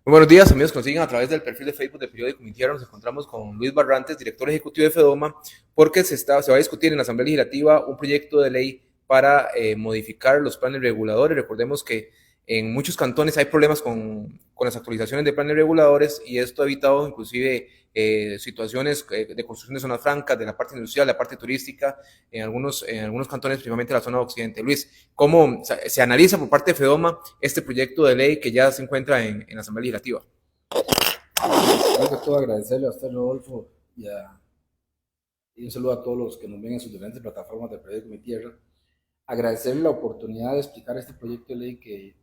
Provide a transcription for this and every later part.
Muy buenos días, amigos que nos siguen a través del perfil de Facebook de Periódico Mi Tierra. Nos encontramos con Luis Barrantes, director ejecutivo de FEDOMA, porque se va a discutir en la Asamblea Legislativa un proyecto de ley para modificar los planes reguladores. Recordemos que en muchos cantones hay problemas con las actualizaciones de planes reguladores y esto ha evitado inclusive situaciones de construcción de zonas francas, de la parte industrial, la parte turística, en algunos cantones, principalmente la zona occidente. Luis, ¿cómo se analiza por parte de FEDOMA este proyecto de ley que ya se encuentra en la Asamblea Legislativa? Creo que todo agradecerle a usted, Rodolfo, y un saludo a todos los que nos ven en sus diferentes plataformas de Periódico Mi Tierra. Agradecerle la oportunidad de explicar este proyecto de ley que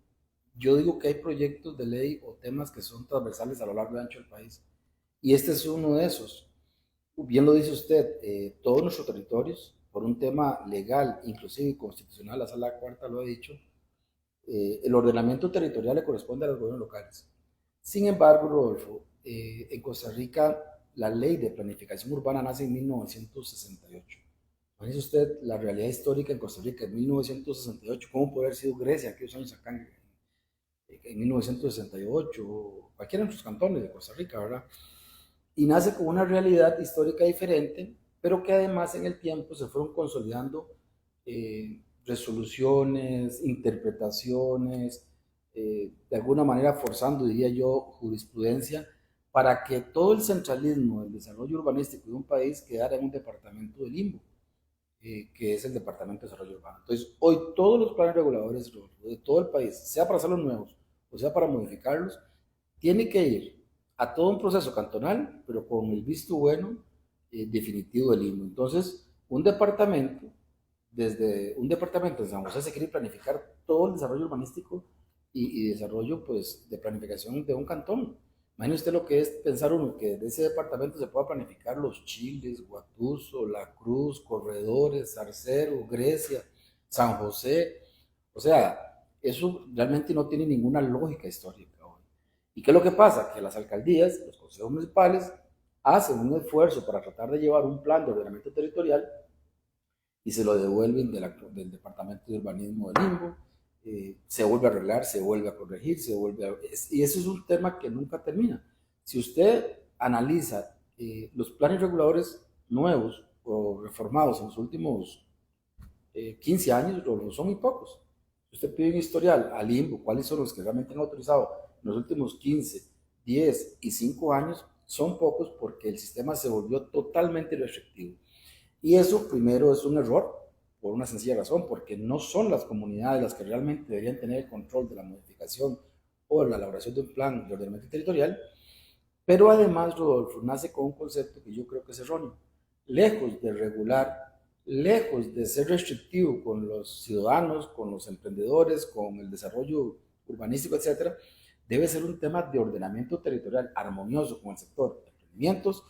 yo digo que hay proyectos de ley o temas que son transversales a lo largo y ancho del país. Y este es uno de esos. Bien lo dice usted, todos nuestros territorios, por un tema legal, inclusive constitucional, la Sala Cuarta lo ha dicho, el ordenamiento territorial le corresponde a los gobiernos locales. Sin embargo, Rodolfo, en Costa Rica la ley de planificación urbana nace en 1968. Imagínese usted la realidad histórica en Costa Rica en 1968, cómo puede haber sido Grecia aquellos años acá en 1968, o cualquiera de nuestros cantones de Costa Rica, ¿verdad? Y nace con una realidad histórica diferente, pero que además en el tiempo se fueron consolidando resoluciones, interpretaciones, de alguna manera forzando, diría yo, jurisprudencia, para que todo el centralismo del desarrollo urbanístico de un país quedara en un departamento de limbo, que es el Departamento de Desarrollo Urbano. Entonces, hoy todos los planes reguladores de todo el país, sea para hacerlos nuevos o sea para modificarlos, tiene que ir a todo un proceso cantonal, pero con el visto bueno definitivo del limbo. Entonces, desde un departamento de San José se quiere planificar todo el desarrollo urbanístico y desarrollo pues, de planificación de un cantón. Imagine usted lo que es pensar uno que de ese departamento se pueda planificar los Chiles, Guatuso, La Cruz, Corredores, Zarcero, Grecia, San José. O sea, eso realmente no tiene ninguna lógica histórica hoy. ¿Y qué es lo que pasa? Que las alcaldías, los consejos municipales, hacen un esfuerzo para tratar de llevar un plan de ordenamiento territorial y se lo devuelven del Departamento de Urbanismo del Limbo, se vuelve a arreglar, se vuelve a corregir, y eso es un tema que nunca termina. Si usted analiza los planes reguladores nuevos o reformados en los últimos 15 años, son muy pocos. Si usted pide un historial al Limbo, cuáles son los que realmente han autorizado en los últimos 15, 10 y 5 años, son pocos porque el sistema se volvió totalmente restrictivo. Y eso primero es un error por una sencilla razón, porque no son las comunidades las que realmente deberían tener el control de la modificación o la elaboración de un plan de ordenamiento territorial, pero además, Rodolfo, nace con un concepto que yo creo que es erróneo. Lejos de regular, lejos de ser restrictivo con los ciudadanos, con los emprendedores, con el desarrollo urbanístico, etcétera, debe ser un tema de ordenamiento territorial armonioso con el sector de emprendimientos,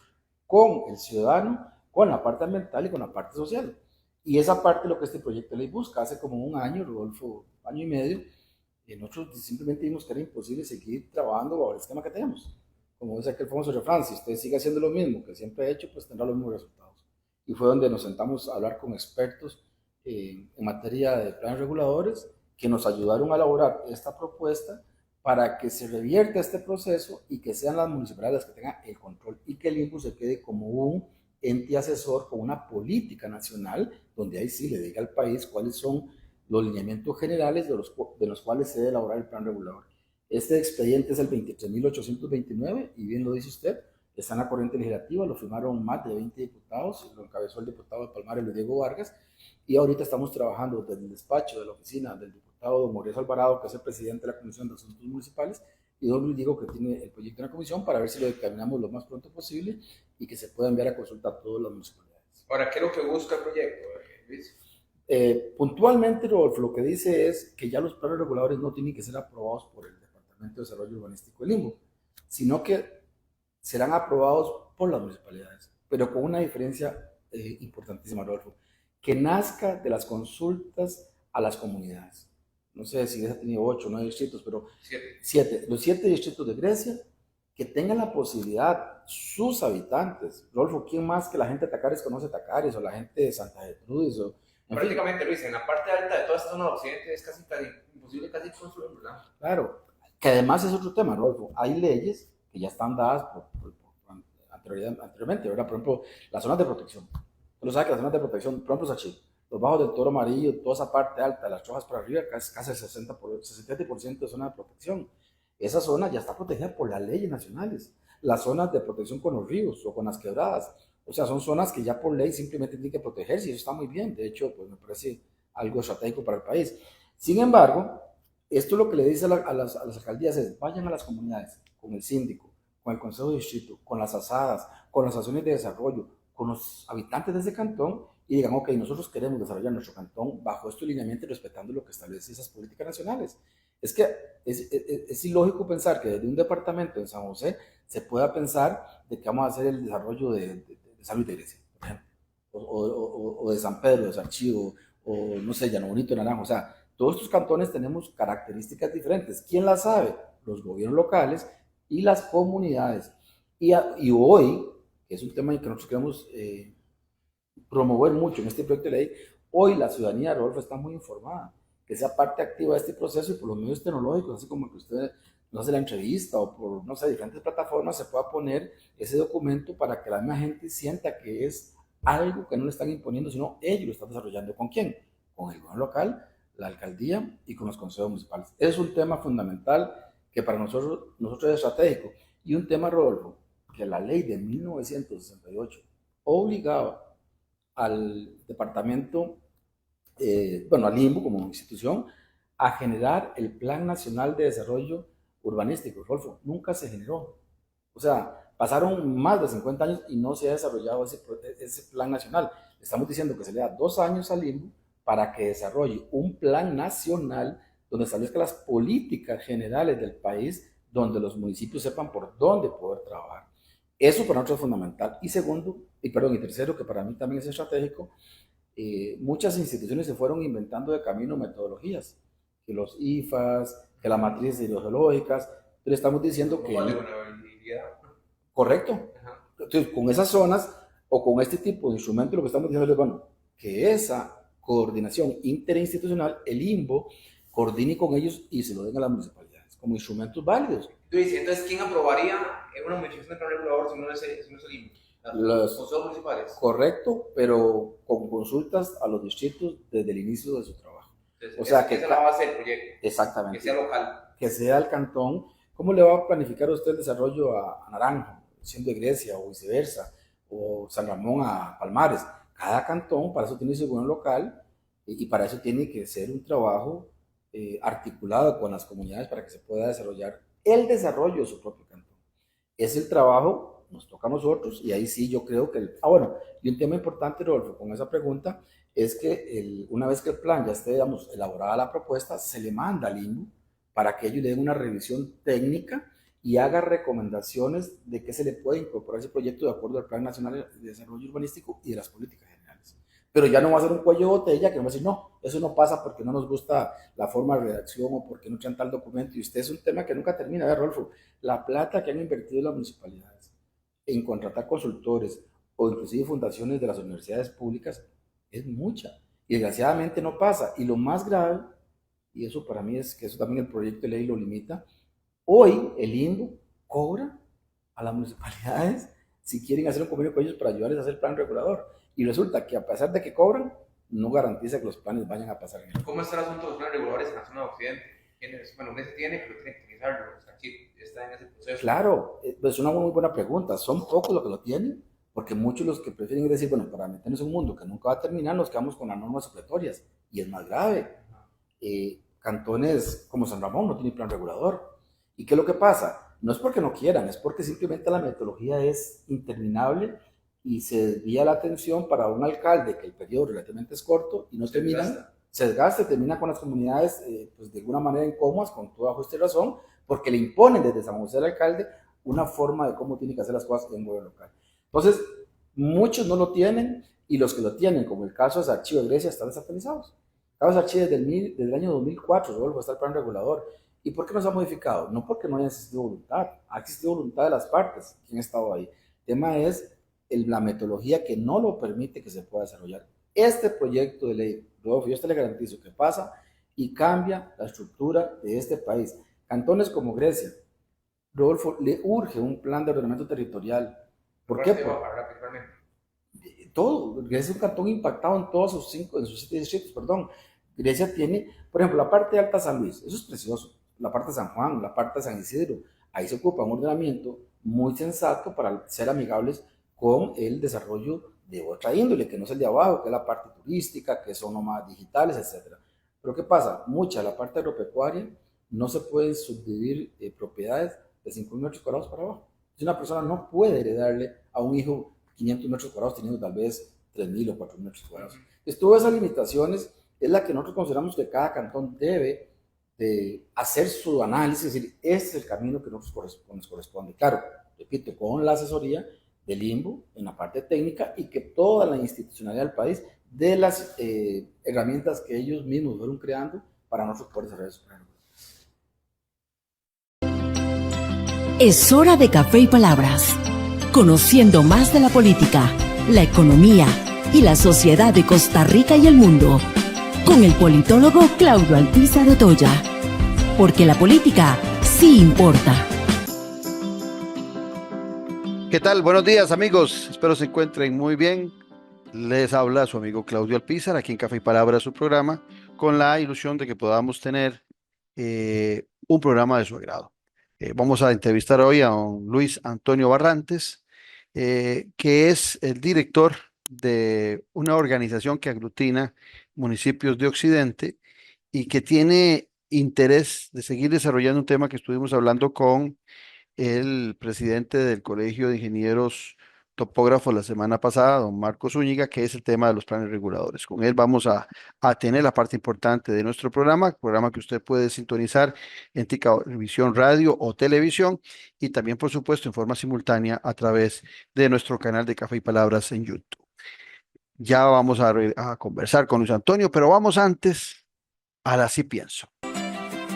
con el ciudadano, con la parte ambiental y con la parte social. Y esa parte es lo que este proyecto de ley busca. Hace como un año, Rodolfo, año y medio, nosotros simplemente vimos que era imposible seguir trabajando bajo el esquema que tenemos. Como dice aquel famoso refrán, si usted sigue haciendo lo mismo que siempre ha hecho, pues tendrá los mismos resultados. Y fue donde nos sentamos a hablar con expertos en materia de planes reguladores que nos ayudaron a elaborar esta propuesta para que se revierta este proceso y que sean las municipalidades las que tengan el control y que el INPU se quede como un ente asesor con una política nacional donde ahí sí le diga al país cuáles son los lineamientos generales de los cuales se debe elaborar el plan regulador. Este expediente es el 23.829 y bien lo dice usted, está en la corriente legislativa, lo firmaron más de 20 diputados, lo encabezó el diputado de Palmares, Luis Diego Vargas, y ahorita estamos trabajando desde el despacho de la oficina del diputado don Mauricio Alvarado, que es el presidente de la Comisión de Asuntos Municipales, y don Luis Diego, que tiene el proyecto en la comisión, para ver si lo dictaminamos lo más pronto posible y que se pueda enviar a consulta a todas las municipalidades. Ahora, ¿qué es lo que busca el proyecto, Luis? Puntualmente, Rodolfo, lo que dice es que ya los planes reguladores no tienen que ser aprobados por el Departamento de Desarrollo Urbanístico del Limbo, sino que serán aprobados por las municipalidades, pero con una diferencia importantísima, Rodolfo, que nazca de las consultas a las comunidades. No sé si ha tenido 8 o 9 distritos, pero 7. Los 7 distritos de Grecia, que tengan la posibilidad, sus habitantes, Rodolfo, ¿quién más que la gente de Tacares conoce Tacares o la gente de Santa Gertrudis? Prácticamente, Luis, en la parte alta de toda esta zona occidente es casi imposible casi construir, ¿verdad? Claro, que además es otro tema, Rodolfo. Hay leyes que ya están dadas anteriormente, ¿verdad? Por ejemplo, las zonas de protección. Tú lo sabes que las zonas de protección, por ejemplo, Sachi, los bajos del Toro Amarillo, toda esa parte alta, las Trojas para arriba, casi el 60% de zona de protección. Esa zona ya está protegida por las leyes nacionales. Las zonas de protección con los ríos o con las quebradas. O sea, son zonas que ya por ley simplemente tienen que protegerse y eso está muy bien. De hecho, pues me parece algo estratégico para el país. Sin embargo, esto lo que le dice a las alcaldías es, vayan a las comunidades, con el síndico, con el consejo de distrito, con las asadas, con las acciones de desarrollo, con los habitantes de ese cantón y digan, ok, nosotros queremos desarrollar nuestro cantón bajo este lineamiento y respetando lo que establece esas políticas nacionales. Es que es ilógico pensar que desde un departamento en San José se pueda pensar de que vamos a hacer el desarrollo de San Luis de Grecia, por ejemplo, o de San Pedro, de Sarchivo, o no sé, Llano Bonito, Naranjo. O sea, todos estos cantones tenemos características diferentes. ¿Quién las sabe? Los gobiernos locales y las comunidades. Y hoy, que es un tema que nosotros queremos promover mucho en este proyecto de ley, hoy la ciudadanía de Rodolfo está muy informada, que sea parte activa de este proceso y por los medios tecnológicos, así como que usted nos hace la entrevista o por, no sé, diferentes plataformas, se pueda poner ese documento para que la misma gente sienta que es algo que no le están imponiendo, sino ellos lo están desarrollando. ¿Con quién? Con el gobierno local, la alcaldía y con los consejos municipales. Es un tema fundamental que para nosotros es estratégico. Y un tema, Rodolfo, que la ley de 1968 obligaba al departamento, bueno, al INBU como institución, a generar el Plan Nacional de Desarrollo Urbanístico. Rodolfo, nunca se generó. O sea, pasaron más de 50 años y no se ha desarrollado ese plan nacional. Estamos diciendo que se le da 2 años al INBU para que desarrolle un plan nacional donde establezca las políticas generales del país, donde los municipios sepan por dónde poder trabajar. Eso para nosotros es fundamental. Y segundo, y tercero, que para mí también es estratégico, muchas instituciones se fueron inventando de camino metodologías, que los IFAs, que las matrices ideológicas, pero estamos diciendo que... Correcto. Entonces, con esas zonas o con este tipo de instrumentos, lo que estamos diciendo es, bueno, que esa coordinación interinstitucional, el INBO, coordine con ellos y se lo den a las municipalidades como instrumentos válidos. Entonces, ¿quién aprobaría una modificación del plan regulador si no es el INBO? Los consejos municipales. Correcto, pero con consultas a los distritos desde el inicio de su trabajo. Entonces, o sea, que esa es la base del proyecto. Exactamente. Que sea local. Que sea el cantón. ¿Cómo le va a planificar usted el desarrollo a Naranjo, siendo de Grecia o viceversa, o San Ramón a Palmares? Cada cantón para eso tiene su gobierno local y para eso tiene que ser un trabajo articulado con las comunidades para que se pueda desarrollar el desarrollo de su propio cantón. Es el trabajo, nos toca a nosotros y ahí sí yo creo que... bueno, y un tema importante, Rodolfo, con esa pregunta es que una vez que el plan ya esté, digamos, elaborada la propuesta, se le manda al INBU para que ellos le den una revisión técnica y haga recomendaciones de qué se le puede incorporar a ese proyecto de acuerdo al Plan Nacional de Desarrollo Urbanístico y de las políticas generales. Pero ya no va a ser un cuello de botella que no va a decir, no, eso no pasa porque no nos gusta la forma de redacción o porque no traen tal documento. Y usted es un tema que nunca termina. A ver, Rodolfo, la plata que han invertido las municipalidades en contratar consultores o inclusive fundaciones de las universidades públicas es mucha. Y desgraciadamente no pasa. Y lo más grave, y eso para mí es que eso también el proyecto de ley lo limita, hoy el INDU cobra a las municipalidades si quieren hacer un convenio con ellos para ayudarles a hacer el plan regulador. Y resulta que a pesar de que cobran, no garantiza que los planes vayan a pasar en el... ¿Cómo está el asunto de los planes reguladores en la zona de Occidente? Bueno, ¿qué se tiene? Pero tiene que utilizarlo. Aquí está en ese proceso. Claro, es una muy buena pregunta. Son pocos los que lo tienen, porque muchos los que prefieren decir, bueno, para meternos en un mundo que nunca va a terminar, nos quedamos con las normas supletorias. Y es más grave. Cantones como San Ramón no tienen plan regulador. ¿Y qué es lo que pasa? No es porque no quieran, es porque simplemente la metodología es interminable y se desvía la atención para un alcalde que el periodo relativamente es corto y no termina, se desgasta y termina con las comunidades pues de alguna manera incómodas, con toda justa y razón, porque le imponen desde San José al alcalde una forma de cómo tiene que hacer las cosas en el gobierno local. Entonces, muchos no lo tienen, y los que lo tienen, como el caso de Archivo de Grecia, están desactualizados. Carlos Archivo desde el año 2004, Rodolfo, está el plan regulador. ¿Y por qué no se ha modificado? No porque no haya existido voluntad, ha existido voluntad de las partes que han estado ahí. El tema es la metodología que no lo permite que se pueda desarrollar. Este proyecto de ley, Rodolfo, yo te le garantizo que pasa y cambia la estructura de este país. Cantones como Grecia, Rodolfo, le urge un plan de ordenamiento territorial. ¿Por qué? Todo. Grecia es un cantón impactado en todos en sus 7 distritos, perdón. Grecia tiene, por ejemplo, la parte de Alta San Luis, eso es precioso. La parte de San Juan, la parte de San Isidro, ahí se ocupa un ordenamiento muy sensato para ser amigables con el desarrollo de otra índole, que no es el de abajo, que es la parte turística, que son nomás digitales, etcétera. Pero ¿qué pasa? Mucha de la parte agropecuaria no se pueden subdividir propiedades de 5.000 metros cuadrados para abajo. Si una persona no puede heredarle a un hijo 500 metros cuadrados teniendo tal vez 3.000 o 4.000 metros cuadrados. Entonces, todas esas limitaciones es la que nosotros consideramos que cada cantón debe de hacer su análisis, es decir, este es el camino que nos corresponde. Claro, repito, con la asesoría del INBU en la parte técnica y que toda la institucionalidad del país dé las herramientas que ellos mismos fueron creando para nosotros poder desarrollar su programa. Es hora de Café y Palabras, conociendo más de la política, la economía y la sociedad de Costa Rica y el mundo, con el politólogo Claudio Alpizar Otoya, porque la política sí importa. ¿Qué tal? Buenos días, amigos. Espero se encuentren muy bien. Les habla su amigo Claudio Alpizar, aquí en Café y Palabras, su programa, con la ilusión de que podamos tener un programa de su agrado. Vamos a entrevistar hoy a don Luis Antonio Barrantes, que es el director de una organización que aglutina municipios de Occidente y que tiene interés de seguir desarrollando un tema que estuvimos hablando con el presidente del Colegio de Ingenieros Topógrafos la semana pasada, don Marcos Zúñiga, que es el tema de los planes reguladores. Con él vamos a tener la parte importante de nuestro programa que usted puede sintonizar en Ticavisión Radio o Televisión y también, por supuesto, en forma simultánea a través de nuestro canal de Café y Palabras en YouTube. Ya vamos a conversar con Luis Antonio, pero vamos antes a Así Pienso.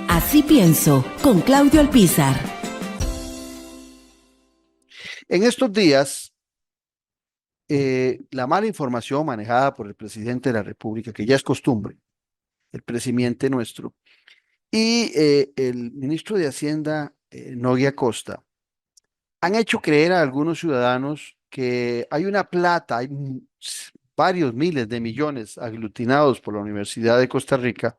Así Pienso, con Claudio Alpizar. En estos días, la mala información manejada por el presidente de la República, que ya es costumbre, el presidente nuestro, y el ministro de Hacienda, Nogui Acosta, han hecho creer a algunos ciudadanos que hay una plata, hay varios miles de millones aglutinados por la Universidad de Costa Rica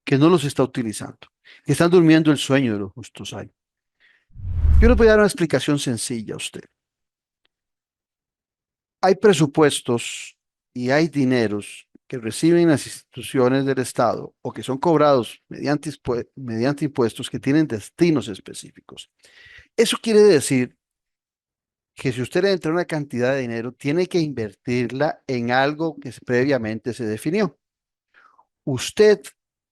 que no los está utilizando, que están durmiendo el sueño de los justos hay. Yo les voy a dar una explicación sencilla a usted. Hay presupuestos y hay dineros que reciben las instituciones del Estado o que son cobrados mediante impuestos que tienen destinos específicos. Eso quiere decir que si usted le entra una cantidad de dinero, tiene que invertirla en algo que previamente se definió. Usted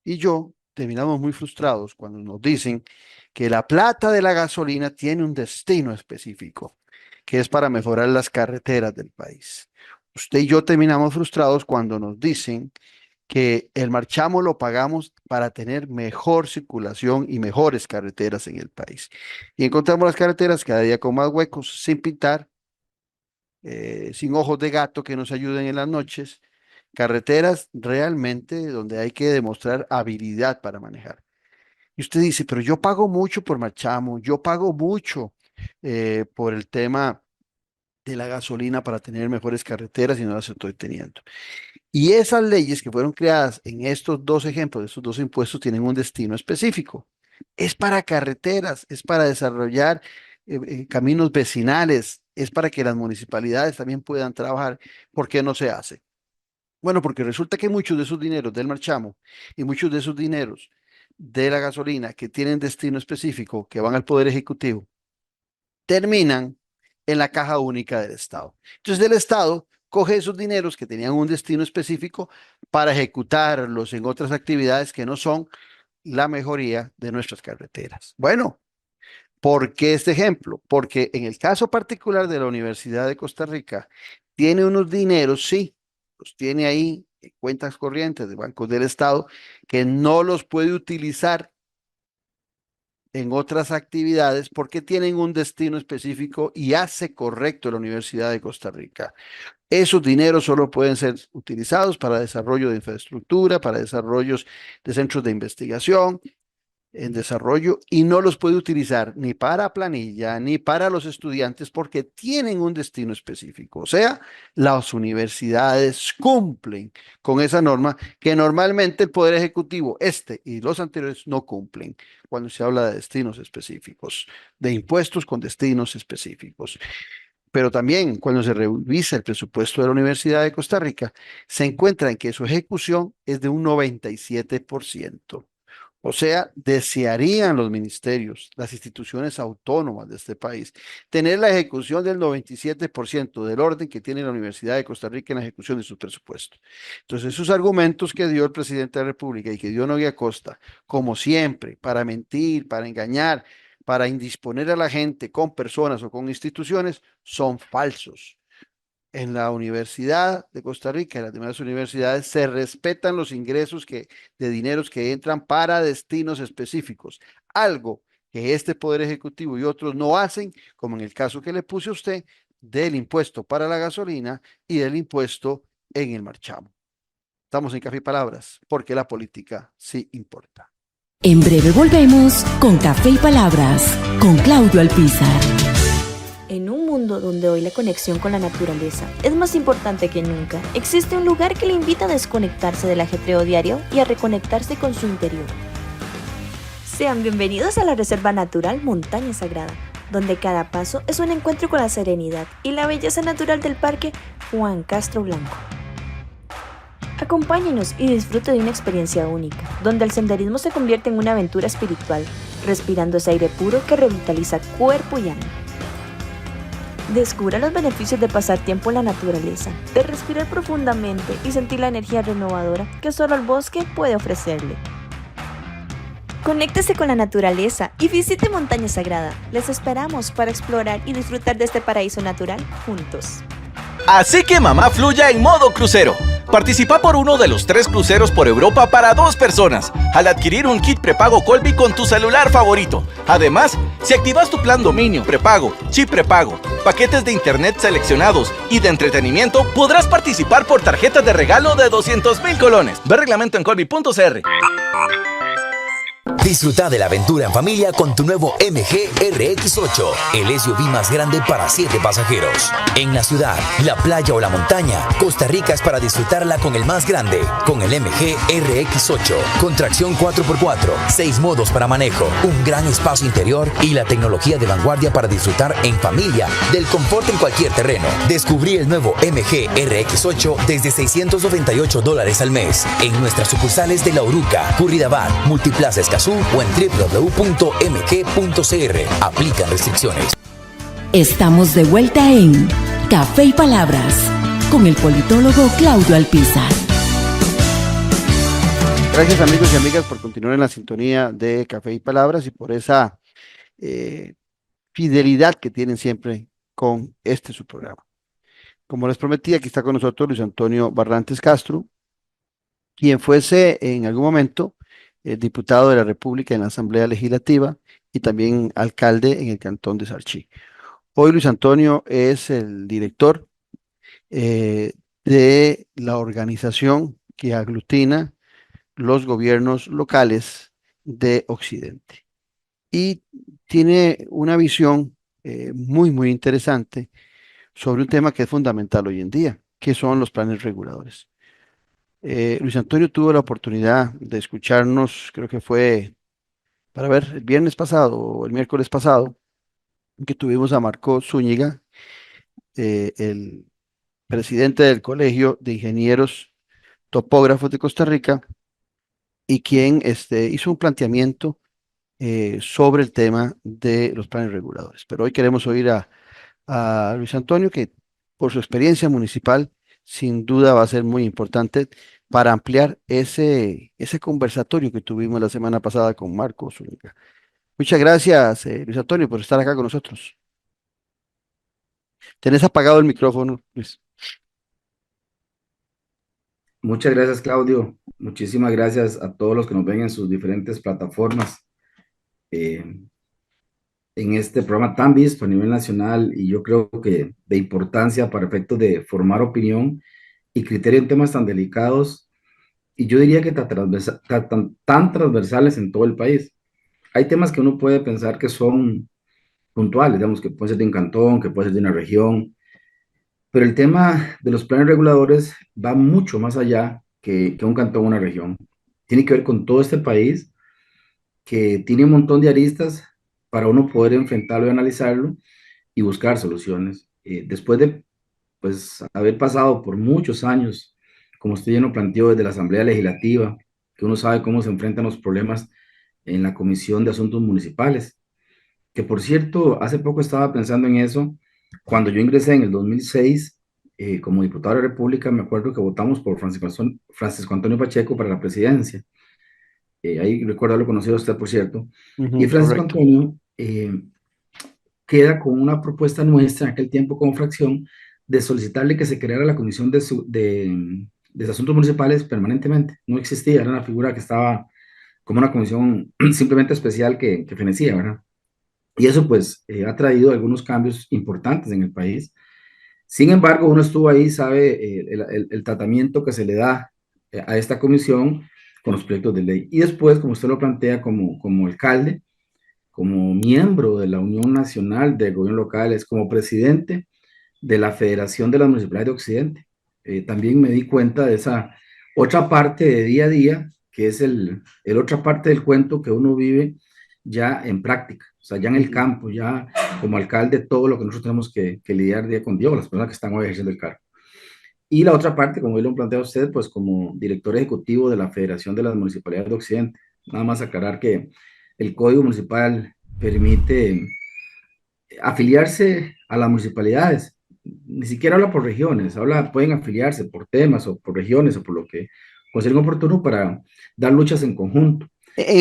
y yo terminamos muy frustrados cuando nos dicen que la plata de la gasolina tiene un destino específico, que es para mejorar las carreteras del país. Usted y yo terminamos frustrados cuando nos dicen que el marchamo lo pagamos para tener mejor circulación y mejores carreteras en el país. Y encontramos las carreteras cada día con más huecos, sin pintar, sin ojos de gato que nos ayuden en las noches, carreteras realmente donde hay que demostrar habilidad para manejar. Y usted dice, pero yo pago mucho por marchamo, yo pago mucho por el tema de la gasolina para tener mejores carreteras y no las estoy teniendo. Y esas leyes que fueron creadas en estos dos ejemplos, estos dos impuestos, tienen un destino específico. Es para carreteras, es para desarrollar caminos vecinales, es para que las municipalidades también puedan trabajar. ¿Por qué no se hace? Bueno, porque resulta que muchos de esos dineros del marchamo y muchos de esos dineros de la gasolina que tienen destino específico, que van al Poder Ejecutivo, terminan en la caja única del Estado. Entonces, el Estado coge esos dineros que tenían un destino específico para ejecutarlos en otras actividades que no son la mejoría de nuestras carreteras. Bueno, ¿Por qué este ejemplo? Porque en el caso particular de la Universidad de Costa Rica, tiene unos dineros, sí, los tiene ahí en cuentas corrientes de bancos del Estado, que no los puede utilizar en otras actividades porque tienen un destino específico y hace correcto la Universidad de Costa Rica. Esos dineros solo pueden ser utilizados para desarrollo de infraestructura, para desarrollos de centros de investigación, en desarrollo, y no los puede utilizar ni para planilla ni para los estudiantes porque tienen un destino específico. O sea, las universidades cumplen con esa norma que normalmente el Poder Ejecutivo, este y los anteriores, no cumplen cuando se habla de destinos específicos, de impuestos con destinos específicos. Pero también cuando se revisa el presupuesto de la Universidad de Costa Rica, se encuentra en que su ejecución es de un 97%. O sea, desearían los ministerios, las instituciones autónomas de este país, tener la ejecución del 97% del orden que tiene la Universidad de Costa Rica en la ejecución de su presupuesto. Entonces, esos argumentos que dio el presidente de la República y que dio Nogui Acosta, como siempre, para mentir, para engañar, para indisponer a la gente con personas o con instituciones, son falsos. En la Universidad de Costa Rica y las demás universidades se respetan los ingresos de dineros que entran para destinos específicos, algo que este Poder Ejecutivo y otros no hacen, como en el caso que le puse a usted, del impuesto para la gasolina y del impuesto en el marchamo. Estamos en Café y Palabras, porque la política sí importa. En breve volvemos con Café y Palabras, con Claudio Alpizar. En un mundo donde hoy la conexión con la naturaleza es más importante que nunca, existe un lugar que le invita a desconectarse del ajetreo diario y a reconectarse con su interior. Sean bienvenidos a la Reserva Natural Montaña Sagrada, donde cada paso es un encuentro con la serenidad y la belleza natural del Parque Juan Castro Blanco. Acompáñenos y disfrute de una experiencia única, donde el senderismo se convierte en una aventura espiritual, respirando ese aire puro que revitaliza cuerpo y alma. Descubra los beneficios de pasar tiempo en la naturaleza, de respirar profundamente y sentir la energía renovadora que solo el bosque puede ofrecerle. Conéctese con la naturaleza y visite Montaña Sagrada. Les esperamos para explorar y disfrutar de este paraíso natural juntos. Así que mamá fluya en modo crucero. Participa por uno de los 3 cruceros por Europa para 2 personas al adquirir un kit prepago Colby con tu celular favorito. Además, si activas tu plan dominio, prepago, chip prepago, paquetes de internet seleccionados y de entretenimiento, podrás participar por tarjetas de regalo de 200,000 colones. Ve reglamento en colby.cr. Disfruta de la aventura en familia con tu nuevo MG RX8, el SUV más grande para 7 pasajeros. En la ciudad, la playa o la montaña, Costa Rica es para disfrutarla con el más grande, con el MG RX8, con tracción 4x4, 6 modos para manejo, un gran espacio interior y la tecnología de vanguardia para disfrutar en familia del confort en cualquier terreno. Descubrí el nuevo MG RX8 desde $698 al mes en nuestras sucursales de La Uruca, Curridabat, Multiplaza Escazú o en www.mg.cr. Aplican restricciones. Estamos de vuelta en Café y Palabras con el politólogo Claudio Alpizar. Gracias amigos y amigas por continuar en la sintonía de Café y Palabras y por esa fidelidad que tienen siempre con su programa. Como les prometí, aquí está con nosotros Luis Antonio Barrantes Castro, quien fuese en algún momento diputado de la República en la Asamblea Legislativa y también alcalde en el cantón de Sarchí. Hoy Luis Antonio es el director de la organización que aglutina los gobiernos locales de Occidente y tiene una visión muy interesante sobre un tema que es fundamental hoy en día, que son los planes reguladores. Luis Antonio tuvo la oportunidad de escucharnos, creo que fue para ver el viernes pasado o el miércoles pasado, que tuvimos a Marco Zúñiga, el presidente del Colegio de Ingenieros Topógrafos de Costa Rica, y quien hizo un planteamiento sobre el tema de los planes reguladores. Pero hoy queremos oír a Luis Antonio, que por su experiencia municipal, sin duda va a ser muy importante para ampliar ese conversatorio que tuvimos la semana pasada con Marco Zúñiga. Muchas gracias, Luis Antonio, por estar acá con nosotros. Tenés apagado el micrófono, Luis. Muchas gracias, Claudio. Muchísimas gracias a todos los que nos ven en sus diferentes plataformas. eh, en este programa tan visto a nivel nacional y yo creo que de importancia para efectos de formar opinión y criterio en temas tan delicados y yo diría que tan transversales en todo el país. Hay temas que uno puede pensar que son puntuales, digamos, que puede ser de un cantón, que puede ser de una región, pero el tema de los planes reguladores va mucho más allá que un cantón o una región. Tiene que ver con todo este país que tiene un montón de aristas para uno poder enfrentarlo y analizarlo y buscar soluciones. Después de pues, haber pasado por muchos años, como usted ya nos planteó, desde la Asamblea Legislativa, que uno sabe cómo se enfrentan los problemas en la Comisión de Asuntos Municipales, que por cierto, hace poco estaba pensando en eso, cuando yo ingresé en el 2006 como diputado de la República, me acuerdo que votamos por Francisco Antonio Pacheco para la presidencia. Ahí recuerdo haberlo conocido a usted, por cierto. Y Ujú, Francisco correcto. Antonio queda con una propuesta nuestra en aquel tiempo como fracción de solicitarle que se creara la Comisión de Asuntos Municipales permanentemente. No existía, era una figura que estaba como una comisión simplemente especial que fenecía, ¿verdad? Y eso pues ha traído algunos cambios importantes en el país. Sin embargo, uno estuvo ahí, sabe el tratamiento que se le da a esta comisión con los proyectos de ley. Y después, como usted lo plantea como alcalde, como miembro de la Unión Nacional de Gobiernos Locales, como presidente de la Federación de las Municipalidades de Occidente. También me di cuenta de esa otra parte de día a día, que es el otra parte del cuento que uno vive ya en práctica, o sea, ya en el Ujú. campo, ya como alcalde, todo lo que nosotros tenemos que lidiar día con día, las personas que están hoy ejerciendo el cargo. Y la otra parte, como hoy lo plantea usted, pues como director ejecutivo de la Federación de las Municipalidades de Occidente. Nada más aclarar que el Código Municipal permite afiliarse a las municipalidades. Ni siquiera habla por regiones, pueden afiliarse por temas o por regiones o por lo que consideren oportuno para dar luchas en conjunto. Y En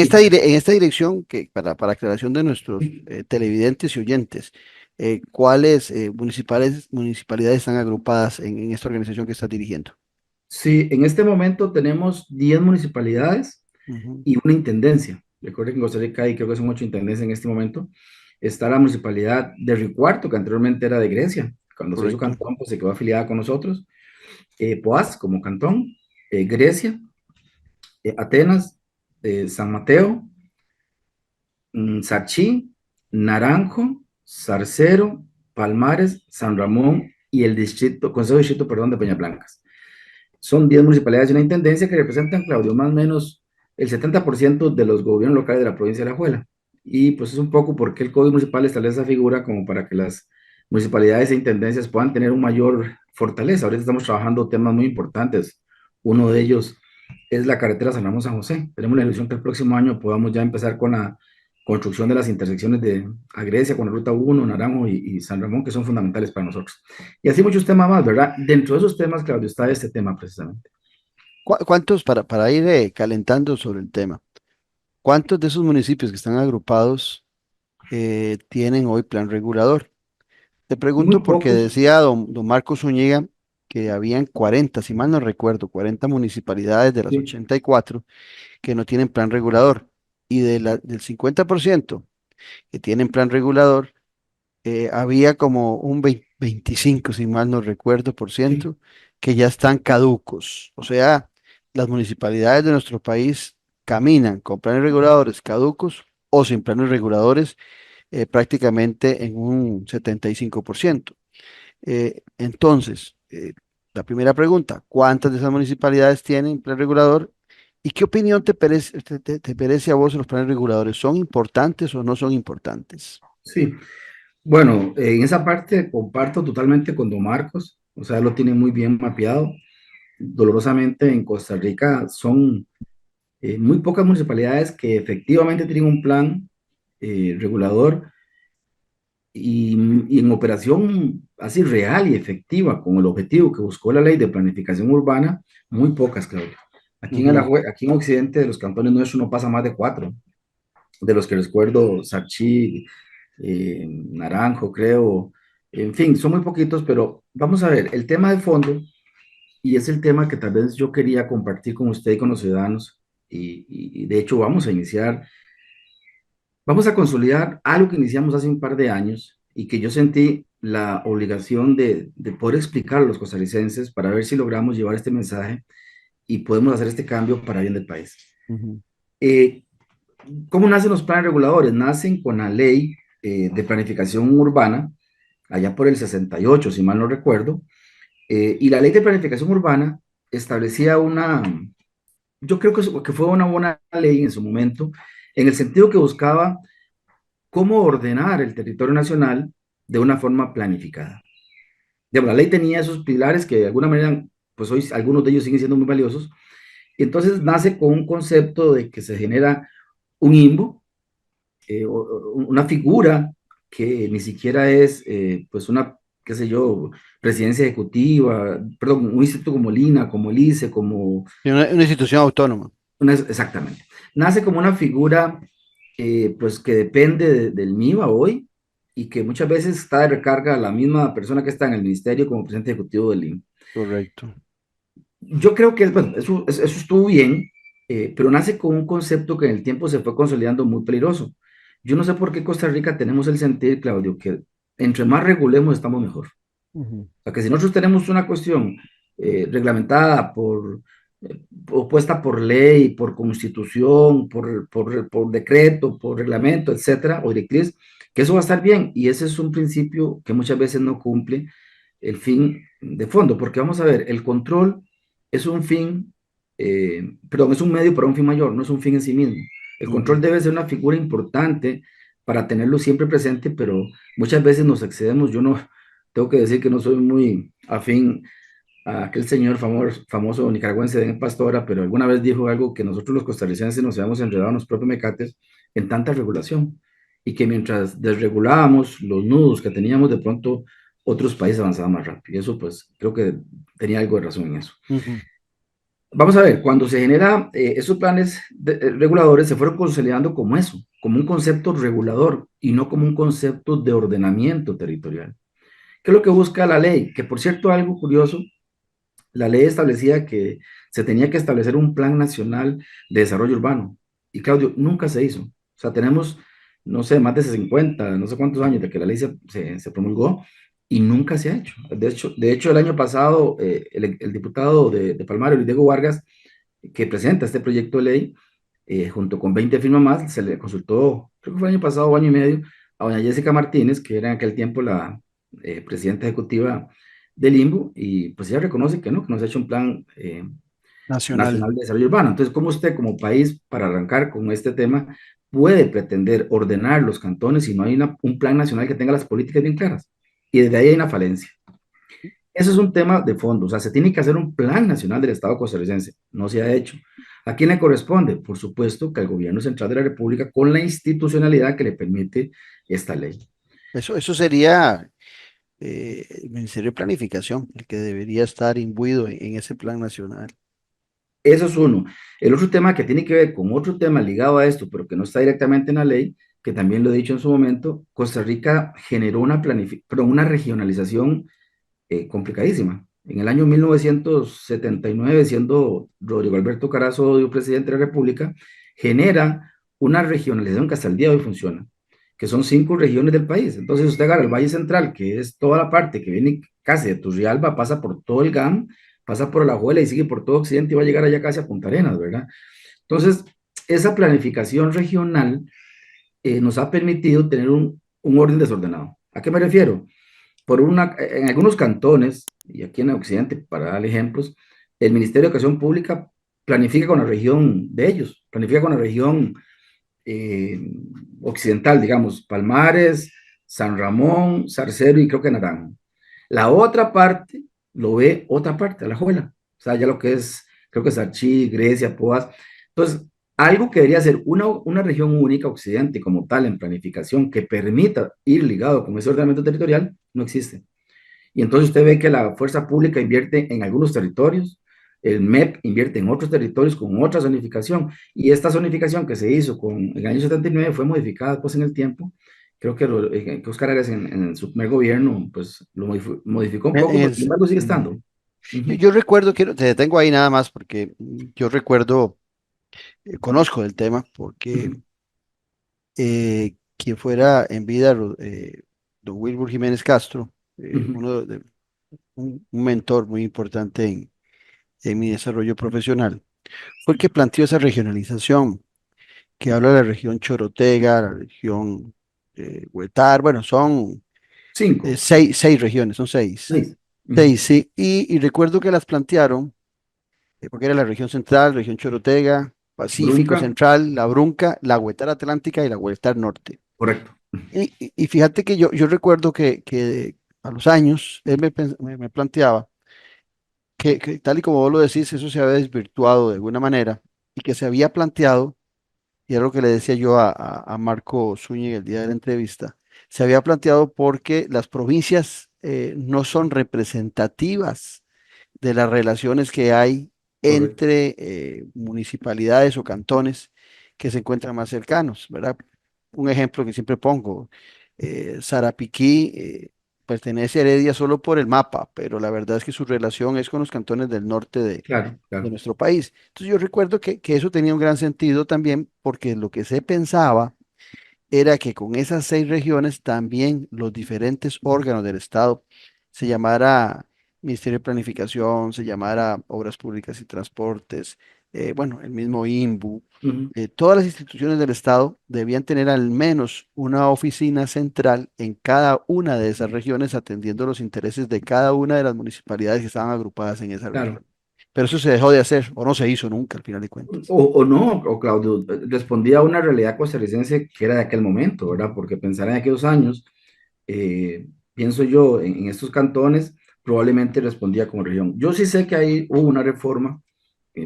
esta dirección, que para aclaración de nuestros televidentes y oyentes, ¿cuáles municipalidades están agrupadas en esta organización que estás dirigiendo? sí, en este momento tenemos 10 municipalidades Ujú, y una intendencia. Recuerden que en Costa Rica hay creo que son 8 intendencias en este momento. Está la municipalidad de Río Cuarto, que anteriormente era de Grecia. Cuando se hizo correcto. cantón, pues se quedó afiliada con nosotros. Poás como cantón, Grecia, Atenas, San Mateo, Sachí, Naranjo, Zarcero, Palmares, San Ramón y el Consejo de Distrito, perdón, de Peñablancas. Son 10 municipalidades y una intendencia que representan, Claudio, más o menos el 70% de los gobiernos locales de la provincia de Alajuela. Y pues es un poco porque el Código Municipal establece esa figura como para que las municipalidades e intendencias puedan tener un mayor fortaleza. Ahorita estamos trabajando temas muy importantes. Uno de ellos es la carretera San Ramón-San José. Tenemos la ilusión que el próximo año podamos ya empezar con la construcción de las intersecciones de Agresia con la Ruta 1, Naranjo y San Ramón, que son fundamentales para nosotros. Y así muchos temas más, ¿verdad? Dentro de esos temas, Claudio, está este tema precisamente. ¿Cuántos, para ir calentando sobre el tema, cuántos de esos municipios que están agrupados tienen hoy plan regulador? Te Muy pregunto porque pocos, decía don Marcos Zúñiga que habían 40, si mal no recuerdo, 40 municipalidades de las sí, 84 que no tienen plan regulador. Y del 50% que tienen plan regulador, había como un 25, si mal no recuerdo, por sí, ciento, que ya están caducos. O sea, las municipalidades de nuestro país caminan con planes reguladores caducos o sin planes reguladores prácticamente en un 75%. Entonces, la primera pregunta, ¿cuántas de esas municipalidades tienen plan regulador? ¿Y qué opinión te parece a vos de los planes reguladores? ¿Son importantes o no son importantes? sí. Bueno, en esa parte comparto totalmente con don Marcos, o sea, lo tiene muy bien mapeado. Dolorosamente en Costa Rica son muy pocas municipalidades que efectivamente tienen un plan regulador y en operación así real y efectiva con el objetivo que buscó la ley de planificación urbana, muy pocas, Claudio. Ujú, Aquí en Occidente de los cantones nuestros no pasa más de 4. de los que recuerdo, Sarchi, Naranjo, creo, en fin, son muy poquitos, pero vamos a ver, el tema de fondo, y es el tema que tal vez yo quería compartir con usted y con los ciudadanos, y de hecho vamos a consolidar algo que iniciamos hace un par de años y que yo sentí la obligación de poder explicar a los costarricenses para ver si logramos llevar este mensaje y podemos hacer este cambio para bien del país. Ujú. Eh, ¿Cómo nacen los planes reguladores? Nacen con la ley de planificación urbana, allá por el 68, si mal no recuerdo, y la ley de planificación urbana establecía yo creo que fue una buena ley en su momento, en el sentido que buscaba cómo ordenar el territorio nacional de una forma planificada. Digamos, la ley tenía esos pilares que de alguna manera, pues hoy algunos de ellos siguen siendo muy valiosos, y entonces nace con un concepto de que se genera un IMBO, una figura que ni siquiera es, pues una, qué sé yo, presidencia ejecutiva, perdón, un instituto como el INA, como el ICE, como Y una institución autónoma. exactamente. Nace como una figura, pues que depende del MIBA hoy y que muchas veces está de recarga a la misma persona que está en el ministerio como presidente ejecutivo del INE. Correcto. Yo creo que, bueno, eso estuvo bien, pero nace con un concepto que en el tiempo se fue consolidando muy peligroso. Yo no sé por qué Costa Rica tenemos el sentir, Claudio, que entre más regulemos estamos mejor. Ujú. O sea, que si nosotros tenemos una cuestión reglamentada o puesta por ley, por constitución, por decreto, por reglamento, etcétera, o directriz, que eso va a estar bien. Y ese es un principio que muchas veces no cumple el fin de fondo, porque vamos a ver, el control es un fin, perdón, es un medio para un fin mayor, no es un fin en sí mismo. El control Ujú. debe ser una figura importante para tenerlo siempre presente, pero muchas veces nos excedemos. Yo no, tengo que decir que no soy muy afín a aquel señor famoso nicaragüense de Pastora, pero alguna vez dijo algo que nosotros los costarricenses nos habíamos enredado en los propios mecates en tanta regulación y que mientras desregulábamos los nudos que teníamos, de pronto otros países avanzaban más rápido. Y eso pues creo que tenía algo de razón en eso. Ujú. Vamos a ver, cuando se generan esos planes reguladores se fueron consolidando como eso, como un concepto regulador y no como un concepto de ordenamiento territorial. ¿Qué es lo que busca la ley? Que por cierto, algo curioso, la ley establecía que se tenía que establecer un plan nacional de desarrollo urbano. Y Claudio, nunca se hizo. O sea, tenemos, no sé, más de 50, no sé cuántos años de que la ley se promulgó y nunca se ha hecho. De hecho el año pasado, el diputado de Palmar, Luis Diego Vargas, que presenta este proyecto de ley, junto con 20 firmas más, se le consultó, creo que fue el año pasado o año y medio, a doña Jessica Martínez, que era en aquel tiempo la presidenta ejecutiva del IMBU, y pues ella reconoce que no se ha hecho un plan Nacional. nacional de desarrollo urbano. Entonces, ¿cómo usted como país, para arrancar con este tema, puede pretender ordenar los cantones si no hay un plan nacional que tenga las políticas bien claras? Y desde ahí hay una falencia. Eso es un tema de fondo, o sea, se tiene que hacer un plan nacional del Estado costarricense, no se ha hecho. ¿A quién le corresponde? Por supuesto que al gobierno central de la República con la institucionalidad que le permite esta ley. Eso sería el Ministerio de Planificación, el que debería estar imbuido en ese plan nacional. Eso es uno. El otro tema que tiene que ver con otro tema ligado a esto, pero que no está directamente en la ley, que también lo he dicho en su momento, Costa Rica generó una regionalización complicadísima. En el año 1979, siendo Rodrigo Alberto Carazo Odio presidente de la República, genera una regionalización que hasta el día de hoy funciona, que son 5 regiones del país. Entonces usted agarra el Valle Central, que es toda la parte que viene casi de Turrialba, pasa por todo el GAM, pasa por Alajuela y sigue por todo Occidente y va a llegar allá casi a Punta Arenas, ¿verdad? Entonces, esa planificación regional nos ha permitido tener un orden desordenado. ¿A qué me refiero? En algunos cantones, y aquí en el occidente, para dar ejemplos, el Ministerio de Educación Pública planifica con la región de ellos, planifica con la región eh, occidental, digamos, Palmares, San Ramón, Zarcero y creo que Naranjo. La otra parte lo ve otra parte, Alajuela, o sea, ya lo que es, creo que Sarchí, Grecia, Poás. Entonces, algo que debería ser una región única occidente como tal en planificación que permita ir ligado con ese ordenamiento territorial, no existe. Y entonces usted ve que la fuerza pública invierte en algunos territorios, el MEP invierte en otros territorios con otra zonificación, y esta zonificación que se hizo en el año 79 fue modificada después en el tiempo. Creo que Oscar Arias en su primer gobierno pues lo modificó un En poco, el pero sin se- embargo sigue mm, estando. Ujú, yo recuerdo, te detengo ahí nada más porque yo recuerdo, conozco el tema porque ujú, quien fuera en vida, don Wilbur Jiménez Castro, ujú. un mentor muy importante en mi desarrollo profesional, fue el que planteó esa regionalización, que habla de la región Chorotega, la región Huetar, bueno, son Cinco, seis regiones, son seis. seis. Ujú. Seis, sí, y recuerdo que las plantearon, porque era la región central, región Chorotega, Pacífico Brunca, Central, la Brunca, la Huetar Atlántica y la Huetar Norte. correcto. Y fíjate que yo recuerdo que a los años él me planteaba que tal y como vos lo decís, eso se había desvirtuado de alguna manera y que se había planteado, y era lo que le decía yo a Marco Zúñiga el día de la entrevista, se había planteado porque las provincias no son representativas de las relaciones que hay Correcto. entre municipalidades o cantones que se encuentran más cercanos, ¿verdad? Un ejemplo que siempre pongo, Sarapiquí pertenece a Heredia solo por el mapa, pero la verdad es que su relación es con los cantones del norte Claro, de claro. nuestro país. Entonces yo recuerdo que eso tenía un gran sentido también porque lo que se pensaba era que con esas seis regiones también los diferentes órganos del Estado, se llamara Ministerio de Planificación, se llamara Obras Públicas y Transportes, bueno, el mismo INBU, Ujú. todas las instituciones del Estado debían tener al menos una oficina central en cada una de esas regiones atendiendo los intereses de cada una de las municipalidades que estaban agrupadas en esa Claro. región. Pero eso se dejó de hacer o no se hizo nunca al final de cuentas. O no, o Claudio, respondía a una realidad costarricense que era de aquel momento, ¿verdad? Porque pensar en aquellos años, pienso yo, en estos cantones, probablemente respondía como región. Yo sí sé que ahí hubo una reforma,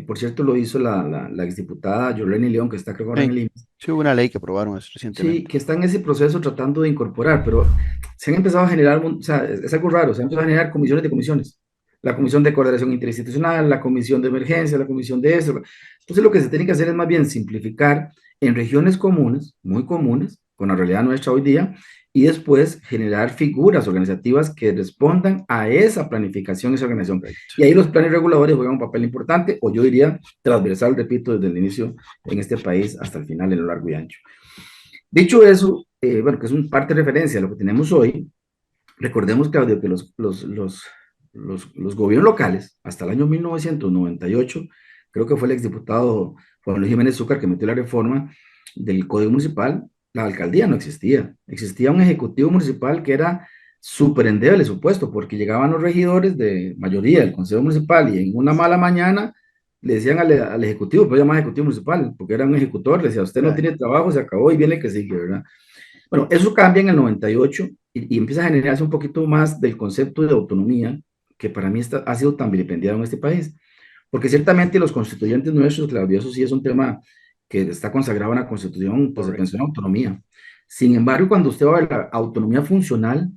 por cierto, lo hizo la exdiputada Yoleni León, que está creo que ahora en Sí, el IMSS. sí hubo una ley que aprobaron Sí, recientemente. que está en ese proceso tratando de incorporar, pero se han empezado a generar, o sea, es algo raro, se han empezado a generar comisiones de comisiones. La comisión de coordinación interinstitucional, la comisión de emergencia, la comisión de eso. Entonces lo que se tiene que hacer es más bien simplificar en regiones comunes, muy comunes, con la realidad nuestra hoy día, y después generar figuras organizativas que respondan a esa planificación, esa organización. Correcto. Y ahí los planes reguladores juegan un papel importante, o yo diría transversal, repito, desde el inicio en este país hasta el final, en lo largo y ancho. Dicho eso, bueno, que es un parte de referencia a lo que tenemos hoy, recordemos, Claudio, que los gobiernos locales, hasta el año 1998, creo que fue el exdiputado Juan Luis Jiménez Zúcar que metió la reforma del Código Municipal, la alcaldía no existía. Existía un ejecutivo municipal que era súper endeble, supuesto, porque llegaban los regidores de mayoría del Consejo Municipal y en una mala mañana le decían al ejecutivo, pero llamaba ejecutivo municipal, porque era un ejecutor, le decía, usted no Claro. tiene trabajo, se acabó y viene el que sigue, ¿verdad? Bueno, eso cambia en el 98 y empieza a generarse un poquito más del concepto de autonomía que para mí ha sido tan vilipendiado en este país. Porque ciertamente los constituyentes nuestros, Claudio, eso sí es un tema que está consagrado en la Constitución, pues se pensó en Correcto. autonomía. Sin embargo, cuando usted va a ver la autonomía funcional,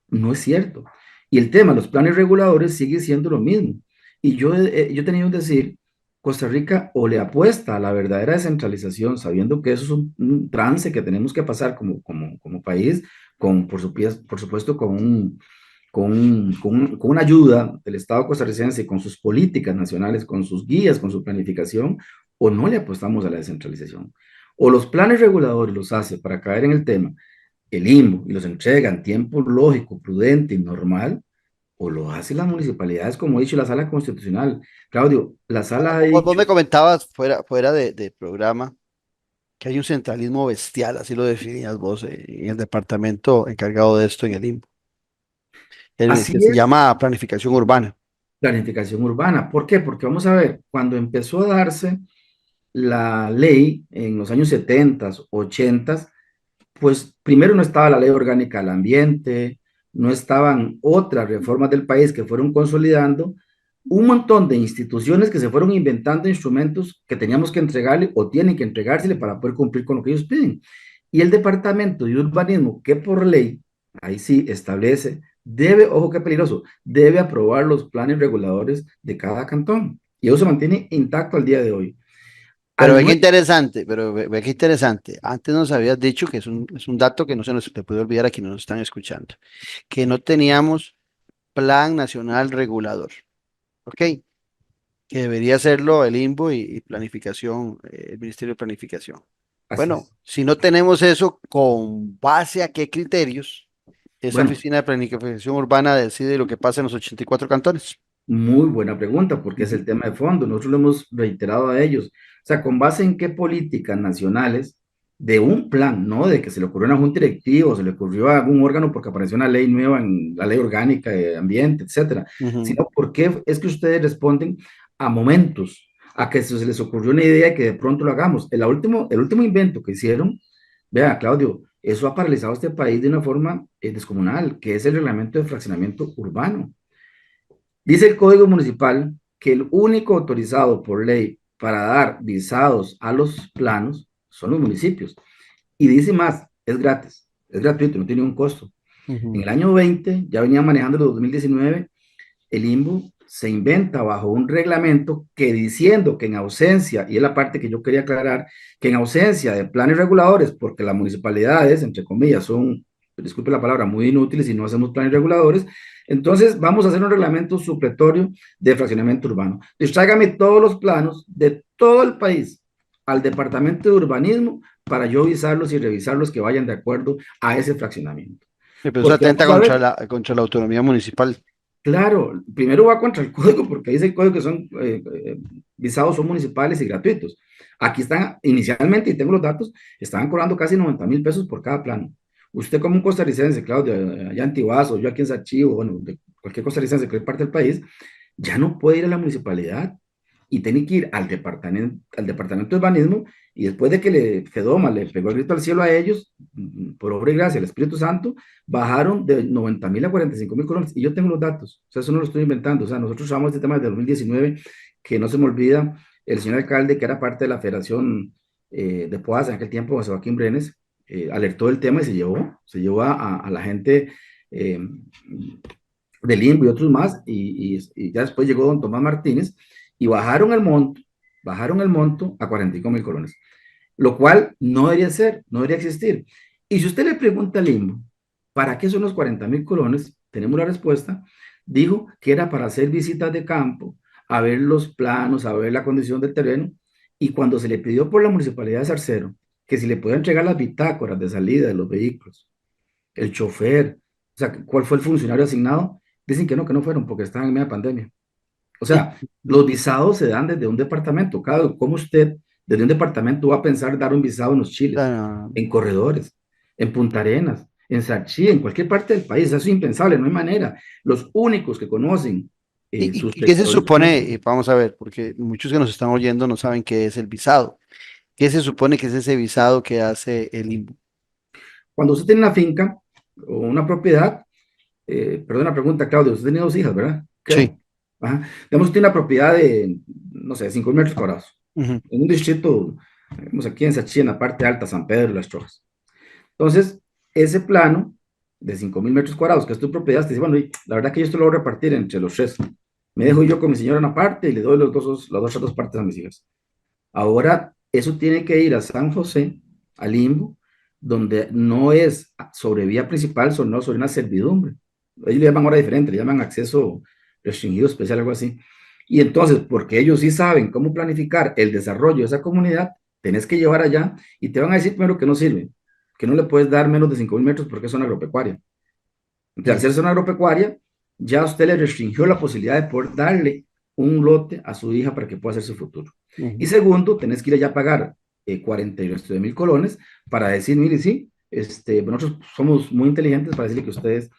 no es cierto. Y el tema de los planes reguladores sigue siendo lo mismo. Y yo he tenido que decir, Costa Rica o le apuesta a la verdadera descentralización, sabiendo que eso es un trance que tenemos que pasar como país, por supuesto, con una ayuda del Estado costarricense, con sus políticas nacionales, con sus guías, con su planificación, o no le apostamos a la descentralización. O los planes reguladores los hace para caer en el tema el INBU y los entrega en tiempo lógico, prudente y normal, o lo hacen las municipalidades, como ha dicho la sala constitucional. Claudio, la sala ha Vos dicho, me comentabas fuera de programa que hay un centralismo bestial, así lo definías vos, en el departamento encargado de esto en el INPO, el así que se es llama planificación urbana. planificación urbana. ¿Por qué? Porque vamos a ver, cuando empezó a darse la ley en los años 70, 80, pues primero no estaba la ley orgánica del ambiente, no estaban otras reformas del país que fueron consolidando, un montón de instituciones que se fueron inventando instrumentos que teníamos que entregarle o tienen que entregársele para poder cumplir con lo que ellos piden. Y el Departamento de Urbanismo, que por ley, ahí sí establece, debe, ojo qué peligroso, debe aprobar los planes reguladores de cada cantón. Y eso se mantiene intacto al día de hoy. Pero Al ve qué nue- interesante, pero ve qué interesante. Antes nos habías dicho que es un dato que no se nos te puede olvidar a quienes nos están escuchando, que no teníamos Plan Nacional Regulador, ¿ok? Que debería hacerlo el INBO y Planificación, el Ministerio de Planificación. Así Bueno, es. si no tenemos eso, ¿con base a qué criterios esa Bueno, oficina de planificación urbana decide lo que pasa en los 84 cantones? muy buena pregunta, porque es Ujú, el tema de fondo. Nosotros lo hemos reiterado a ellos. O sea, ¿con base en qué políticas nacionales de un plan, no de que se le ocurrió a una junta directiva o se le ocurrió a algún órgano porque apareció una ley nueva en la ley orgánica de ambiente, etcétera, ujú. sino por qué es que ustedes responden a momentos, a que se les ocurrió una idea y que de pronto lo hagamos? El último invento que hicieron, vea, Claudio, eso ha paralizado este país de una forma descomunal, que es el reglamento de fraccionamiento urbano. Dice el Código Municipal que el único autorizado por ley para dar visados a los planos son los municipios. Y dice más, es gratuito, no tiene un costo. En Ujú. el año 20, ya venía manejando el 2019, el INBU se inventa bajo un reglamento que diciendo que en ausencia, y es la parte que yo quería aclarar, que en ausencia de planes reguladores, porque las municipalidades, entre comillas, son, disculpe la palabra, muy inútiles y no hacemos planes reguladores, entonces vamos a hacer un reglamento supletorio de fraccionamiento urbano. Entonces tráigame todos los planos de todo el país al Departamento de Urbanismo para yo visarlos y revisarlos que vayan de acuerdo a ese fraccionamiento. Sí, pero eso Porque atenta vamos a ver, contra la autonomía municipal. claro, primero va contra el código, porque dice el código que son visados son municipales y gratuitos. Aquí están, inicialmente, y tengo los datos, estaban cobrando casi 90.000 pesos por cada plano. Usted como un costarricense, Claudio, allá en Tiguazo, yo aquí en Sachivo, bueno, de cualquier costarricense de cualquier parte del país, ya no puede ir a la municipalidad y tiene que ir al departamento de urbanismo, y después de que Fedoma le pegó el grito al cielo a ellos, por obra y gracia del Espíritu Santo, bajaron de 90.000 a 45.000 colones. Y yo tengo los datos, o sea, eso no lo estoy inventando. O sea, nosotros usamos este tema desde 2019, que no se me olvida, el señor alcalde, que era parte de la Federación de Poás en aquel tiempo, José Joaquín Brenes, alertó del tema y se llevó a la gente eh, del INBO y otros más, y ya después llegó don Tomás Martínez, y bajaron el monto a 45.000 colones, lo cual no debería ser, no debería existir. Y si usted le pregunta al INBO, ¿para qué son los 40.000 colones? Tenemos la respuesta. Dijo que era para hacer visitas de campo, a ver los planos, a ver la condición del terreno, y cuando se le pidió por la municipalidad de Zarcero que si le podía entregar las bitácoras de salida de los vehículos, el chofer, o sea, cuál fue el funcionario asignado, dicen que no fueron porque estaban en media pandemia. O sea, los visados se dan desde un departamento. ¿Cómo usted desde un departamento va a pensar dar un visado en los Chiles, Ah, en Corredores, en Punta Arenas, en Sachí, en cualquier parte del país? Eso es impensable, no hay manera. Los únicos que conocen sus ¿Y qué se territorios son supone? nosotros. Vamos a ver, porque muchos que nos están oyendo no saben qué es el visado. ¿Qué se supone que es ese visado que hace el INBU? Cuando usted tiene una finca o una propiedad, perdón la pregunta, Claudio, usted tiene dos hijas, ¿verdad? Sí. Creo. Ajá. Digamos, usted tiene una propiedad de, no sé, 5.000 metros cuadrados, Ujú. en un distrito, digamos aquí en Sachí, en la parte alta, San Pedro y Las Trojas. Entonces, ese plano de 5.000 metros cuadrados, que es tu propiedad, te dice, bueno, y la verdad que yo esto lo voy a repartir entre los tres. Me dejo yo con mi señora una parte y le doy las otras dos partes a mis hijas. Ahora, eso tiene que ir a San José, al Limbo, donde no es sobre vía principal, sino sobre una servidumbre. Ellos le llaman ahora diferente, le llaman acceso restringido especial, algo así. Y entonces, porque ellos sí saben cómo planificar el desarrollo de esa comunidad, tenés que llevar allá y te van a decir primero que no sirve, que no le puedes dar menos de 5.000 metros porque es zona agropecuaria. Entonces, al Ujú. ser zona agropecuaria, ya usted le restringió la posibilidad de poder darle un lote a su hija para que pueda hacer su futuro. Y Ujú. segundo, tenés que ir allá a pagar 49 mil colones para decir, mire, sí, nosotros somos muy inteligentes para decirle que ustedes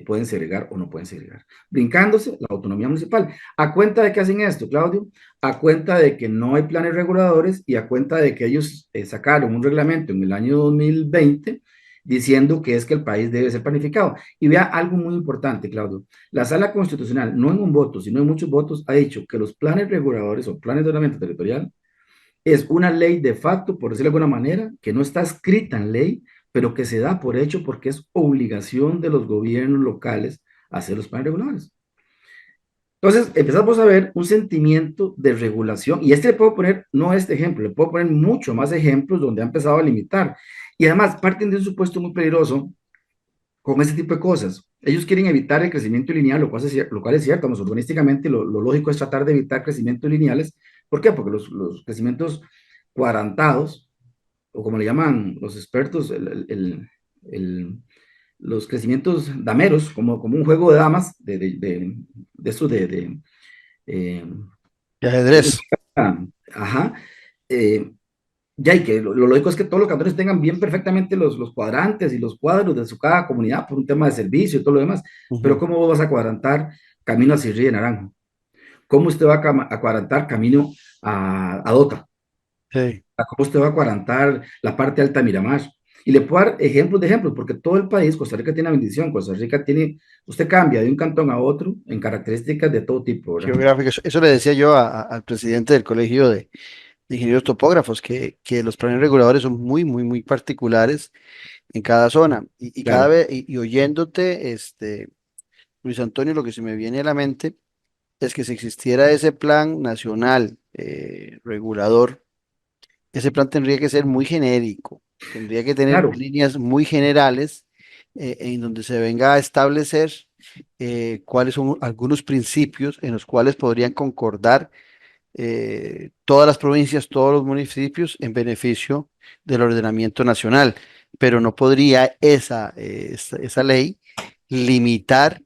pueden segregar o no pueden segregar, brincándose la autonomía municipal. ¿A cuenta de que hacen esto, Claudio? A cuenta de que no hay planes reguladores y a cuenta de que ellos sacaron un reglamento en el año 2020 diciendo que es que el país debe ser planificado. Y vea algo muy importante, Claudio. La Sala Constitucional, no en un voto, sino en muchos votos, ha dicho que los planes reguladores o planes de ordenamiento territorial es una ley de facto, por decirlo de alguna manera, que no está escrita en ley, pero que se da por hecho porque es obligación de los gobiernos locales hacer los planes reguladores. Entonces empezamos a ver un sentimiento de regulación, y le puedo poner, no este ejemplo, le puedo poner mucho más ejemplos donde ha empezado a limitar. Y además parten de un supuesto muy peligroso con ese tipo de cosas. Ellos quieren evitar el crecimiento lineal, lo cual es cierto, urbanísticamente lo lógico es tratar de evitar crecimientos lineales. ¿Por qué? Porque los crecimientos cuadrantados, o como le llaman los expertos, los crecimientos dameros, como un juego de damas, de eso eh, De ajedrez. ajá, eh, ya, y que lo lógico es que todos los cantones tengan bien perfectamente los cuadrantes y los cuadros de su cada comunidad por un tema de servicio y todo lo demás. Pero Ujú. ¿cómo vos vas a cuadrantar camino a Sirri de Naranjo? ¿Cómo usted va a cuadrantar camino a Dota? Sí. ¿Cómo usted va a cuadrantar la parte alta de Miramar? Y le puedo dar ejemplos de ejemplos, porque todo el país, Costa Rica tiene una bendición, Costa Rica tiene, usted cambia de un cantón a otro en características de todo tipo, ¿verdad? Geográfico. Eso le decía yo al presidente del colegio de ingenieros topógrafos, que los planes reguladores son muy, muy, muy particulares en cada zona. Y cada Claro, vez, y oyéndote, Luis Antonio, lo que se me viene a la mente es que si existiera ese plan nacional regulador, ese plan tendría que ser muy genérico, tendría que tener claro, líneas muy generales en donde se venga a establecer cuáles son algunos principios en los cuales podrían concordar todas las provincias, todos los municipios en beneficio del ordenamiento nacional, pero no podría esa ley limitar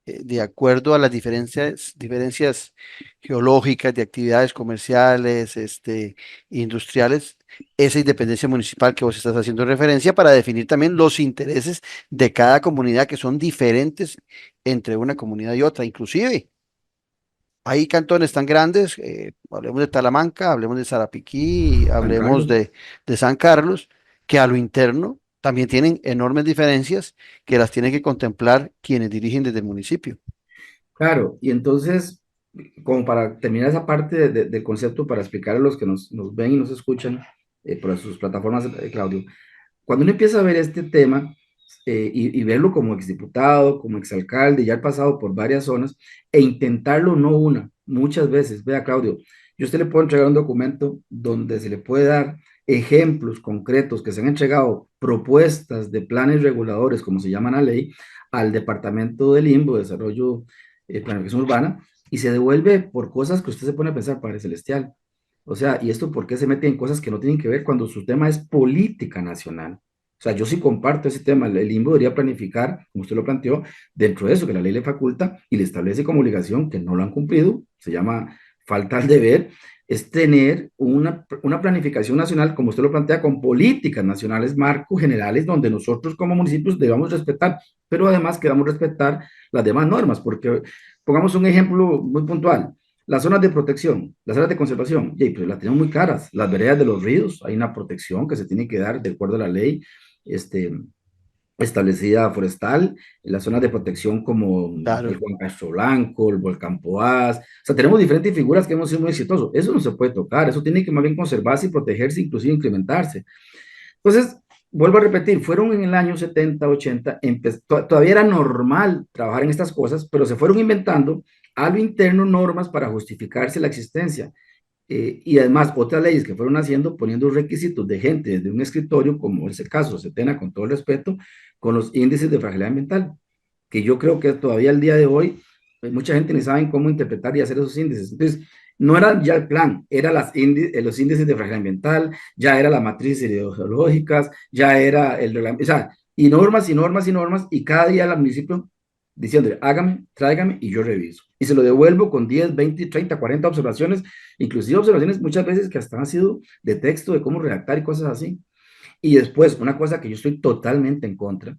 de acuerdo a las diferencias geológicas de actividades comerciales, industriales, esa independencia municipal que vos estás haciendo referencia para definir también los intereses de cada comunidad que son diferentes entre una comunidad y otra, inclusive. Hay cantones tan grandes, hablemos de Talamanca, hablemos de Sarapiquí, San hablemos Carlos. de San Carlos, que a lo interno también tienen enormes diferencias que las tienen que contemplar quienes dirigen desde el municipio. Claro, y entonces, como para terminar esa parte del concepto, para explicar a los que nos ven y nos escuchan por sus plataformas, Claudio, cuando uno empieza a ver este tema y verlo como exdiputado, como exalcalde, ya he pasado por varias zonas, e intentarlo no una, muchas veces, vea Claudio, yo a usted le puedo entregar un documento donde se le puede dar ejemplos concretos que se han entregado, propuestas de planes reguladores, como se llaman a ley, al Departamento del INBO, Desarrollo, Planificación Urbana, y se devuelve por cosas que usted se pone a pensar, Padre Celestial. O sea, ¿y esto por qué se mete en cosas que no tienen que ver cuando su tema es política nacional? O sea, yo sí comparto ese tema. El INBO debería planificar, como usted lo planteó, dentro de eso que la ley le faculta y le establece como obligación que no lo han cumplido, se llama falta al deber, es tener una planificación nacional, como usted lo plantea, con políticas nacionales, marcos generales, donde nosotros como municipios debamos respetar, pero además queramos respetar las demás normas, porque pongamos un ejemplo muy puntual. Las zonas de protección, las áreas de conservación, pues las tenemos muy caras. Las veredas de los ríos, hay una protección que se tiene que dar de acuerdo a la ley este, establecida forestal, las zonas de protección como el Claro. Juan Castro Blanco, el Volcán Poás. O sea, tenemos diferentes figuras que hemos sido muy exitosos. Eso no se puede tocar, eso tiene que más bien conservarse y protegerse, inclusive incrementarse. Entonces, vuelvo a repetir, fueron en el año 70, 80, todavía era normal trabajar en estas cosas, pero se fueron inventando a lo interno normas para justificarse la existencia. Y además otras leyes que fueron haciendo poniendo requisitos de gente desde un escritorio, como es el caso de Setena, con todo el respeto, con los índices de fragilidad ambiental, que yo creo que todavía al día de hoy mucha gente ni sabe cómo interpretar y hacer esos índices. Entonces, no era ya el plan, eran los índices de fragilidad ambiental, ya era la matriz ideológicas, ya era o sea, y normas y normas y normas, y cada día el municipio diciéndole, hágame, tráigame y yo reviso. Y se lo devuelvo con 10, 20, 30, 40 observaciones, inclusive observaciones muchas veces que hasta han sido de texto, de cómo redactar y cosas así. Y después, una cosa que yo estoy totalmente en contra,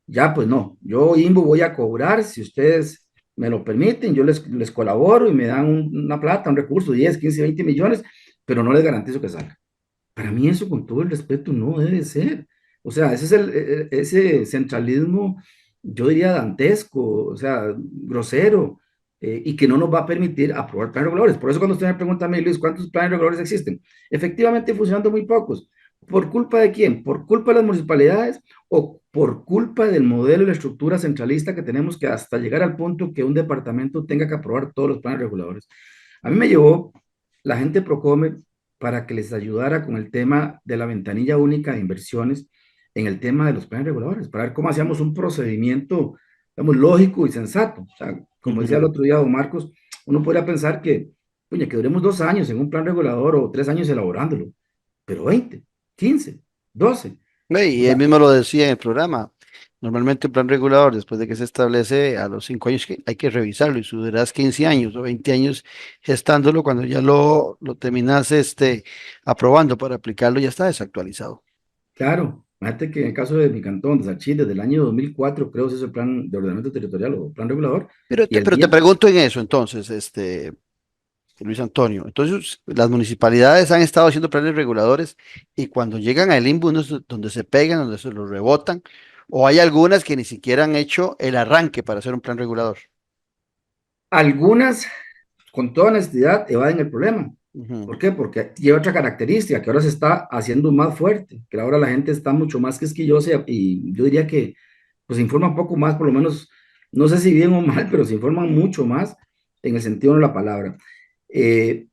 ya pues no, yo INBO voy a cobrar, si ustedes me lo permiten, yo les colaboro y me dan una plata, un recurso, 10, 15, 20 millones, pero no les garantizo que salga. Para mí eso, con todo el respeto, no debe ser. O sea, ese es ese centralismo, yo diría dantesco, o sea, grosero, y que no nos va a permitir aprobar planes reguladores. Por eso cuando usted me pregunta a mí, Luis, ¿cuántos planes reguladores existen? Efectivamente, funcionando muy pocos. ¿Por culpa de quién? ¿Por culpa de las municipalidades o por culpa del modelo y la estructura centralista que tenemos que hasta llegar al punto que un departamento tenga que aprobar todos los planes reguladores? A mí me llevó la gente de Procome para que les ayudara con el tema de la ventanilla única de inversiones en el tema de los planes reguladores, para ver cómo hacíamos un procedimiento, digamos, lógico y sensato. O sea, como decía el Ujú. otro día don Marcos, uno podría pensar que, oye, que duremos 2 años en un plan regulador o 3 años elaborándolo, pero 20, 15, 12. O Y él sea, mismo lo decía en el programa. Normalmente un plan regulador, después de que se establece a los 5 años, hay que revisarlo y si duras 15 años o 20 años gestándolo, cuando ya lo terminas aprobando para aplicarlo, ya está desactualizado. claro, fíjate que en el caso de mi cantón, de Sachí, desde el año 2004, creo que es el plan de ordenamiento territorial o plan regulador, y el Pero te día, pregunto en eso, entonces, Luis Antonio. Entonces, las municipalidades han estado haciendo planes reguladores y cuando llegan al limbo, donde se pegan, donde se los rebotan, o hay algunas que ni siquiera han hecho el arranque para hacer un plan regulador. algunas, con toda honestidad, evaden el problema. Ujú. ¿Por qué? Porque lleva otra característica, que ahora se está haciendo más fuerte, que ahora la gente está mucho más quisquillosa y yo diría que pues se informa un poco más, por lo menos, no sé si bien o mal, pero se informan mucho más en el sentido de la palabra. Eh,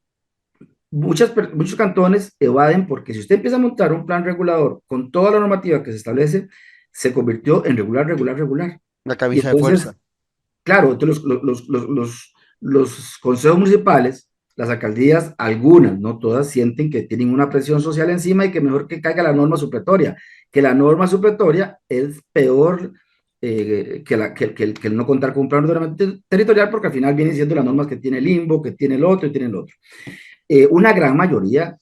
muchos cantones evaden porque si usted empieza a montar un plan regulador con toda la normativa que se establece, se convirtió en regular, regular, regular. La Y camisa de entonces, fuerza. claro, entonces los consejos municipales, las alcaldías, algunas, no todas, sienten que tienen una presión social encima y que mejor que caiga la norma supletoria, que la norma supletoria es peor que el no contar con un plan de ordenamiento territorial, porque al final vienen siendo las normas que tiene el INVO, que tiene el otro y tiene el otro. Una gran mayoría,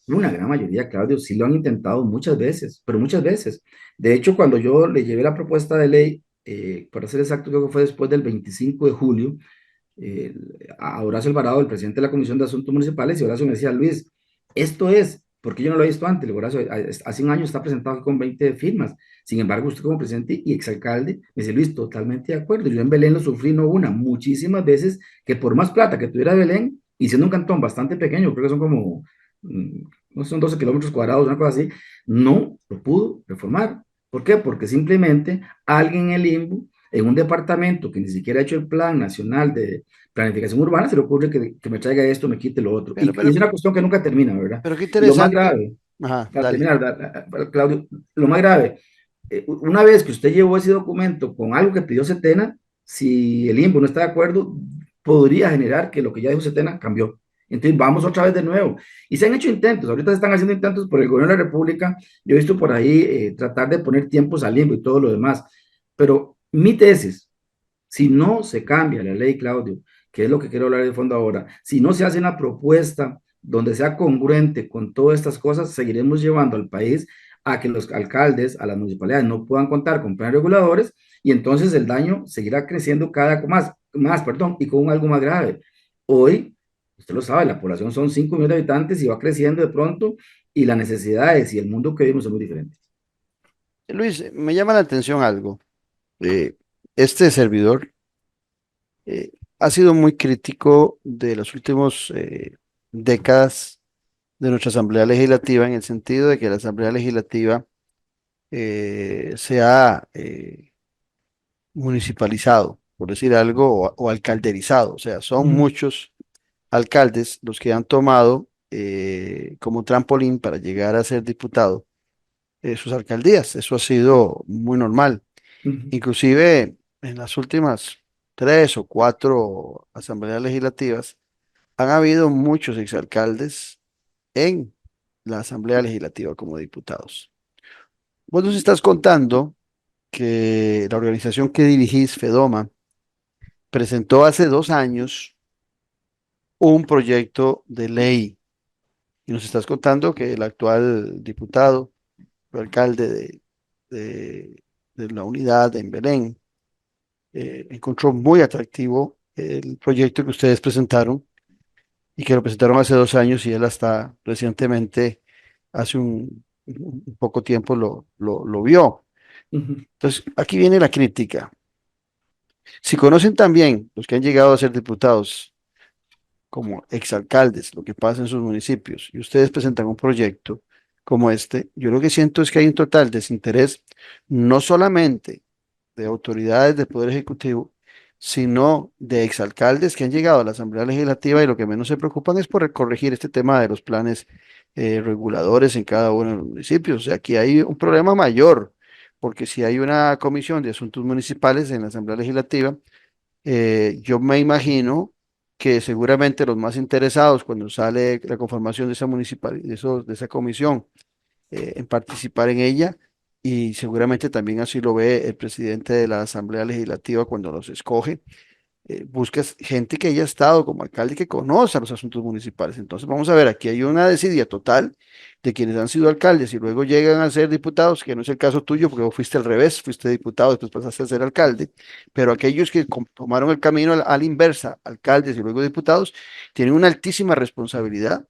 Claudio, sí lo han intentado muchas veces, pero muchas veces. De hecho, cuando yo le llevé la propuesta de ley, para ser exacto, creo que fue después del 25 de julio, eh, a Horacio Alvarado, el presidente de la Comisión de Asuntos Municipales, y Horacio me decía, Luis, esto es, porque yo no lo he visto antes, Horacio, hace un año está presentado aquí con 20 firmas, sin embargo, usted como presidente y exalcalde, me dice, Luis, totalmente de acuerdo, yo en Belén lo sufrí no una, muchísimas veces, que por más plata que tuviera Belén, y siendo un cantón bastante pequeño, creo que son como, no son 12 kilómetros cuadrados, una cosa así, no lo pudo reformar. ¿Por qué? Porque simplemente alguien en el limbo, en un departamento que ni siquiera ha hecho el plan nacional de planificación urbana, se le ocurre que me traiga esto, me quite lo otro. Pero, Y pero, es una cuestión que nunca termina, ¿verdad? pero qué Y lo más interesante. grave, Ajá, para dale. terminar, Claudio, lo más grave, una vez que usted llevó ese documento con algo que pidió Setena, si el INVO no está de acuerdo, podría generar que lo que ya dijo Setena cambió. Entonces vamos otra vez de nuevo. Y se han hecho intentos, ahorita se están haciendo intentos por el gobierno de la República. Yo he visto por ahí tratar de poner tiempos al INVO y todo lo demás. Pero mi tesis, si no se cambia la ley, Claudio, que es lo que quiero hablar de fondo ahora, si no se hace una propuesta donde sea congruente con todas estas cosas, seguiremos llevando al país a que los alcaldes, a las municipalidades no puedan contar con planes reguladores y entonces el daño seguirá creciendo cada vez más, perdón, y con algo más grave. Hoy, usted lo sabe, la población son 5 millones de habitantes y va creciendo de pronto y las necesidades y el mundo que vivimos son muy diferentes. Luis, me llama la atención algo. Eh, este servidor ha sido muy crítico de las últimas décadas de nuestra Asamblea Legislativa en el sentido de que la Asamblea Legislativa se ha municipalizado, por decir algo, o alcalderizado. O sea, son Ujú, muchos alcaldes los que han tomado como trampolín para llegar a ser diputado sus alcaldías. Eso ha sido muy normal. ujú, Inclusive en las últimas 3 o 4 asambleas legislativas han habido muchos exalcaldes en la Asamblea Legislativa como diputados. Vos nos estás contando que la organización que dirigís, Fedoma, presentó hace 2 años un proyecto de ley y nos estás contando que el actual diputado, o alcalde de, de la unidad en Belén, encontró muy atractivo el proyecto que ustedes presentaron y que lo presentaron hace 2 años y él hasta recientemente, hace un poco tiempo, lo vio. ujú. Entonces, aquí viene la crítica. Si conocen también los que han llegado a ser diputados como exalcaldes, lo que pasa en sus municipios, y ustedes presentan un proyecto, como este, yo lo que siento es que hay un total desinterés, no solamente de autoridades del Poder Ejecutivo, sino de exalcaldes que han llegado a la Asamblea Legislativa y lo que menos se preocupan es por corregir este tema de los planes reguladores en cada uno de los municipios. O sea, aquí hay un problema mayor, porque si hay una comisión de asuntos municipales en la Asamblea Legislativa, yo me imagino que seguramente los más interesados cuando sale la conformación de esa municipal, de esa comisión, en participar en ella, y seguramente también así lo ve el presidente de la Asamblea Legislativa cuando los escoge. Buscas gente que haya estado como alcalde y que conozca los asuntos municipales. Entonces, vamos a ver, aquí hay una desidia total de quienes han sido alcaldes y luego llegan a ser diputados, que no es el caso tuyo, porque vos fuiste al revés, fuiste diputado, después pasaste a ser alcalde, pero aquellos que tomaron el camino a la inversa, alcaldes y luego diputados, tienen una altísima responsabilidad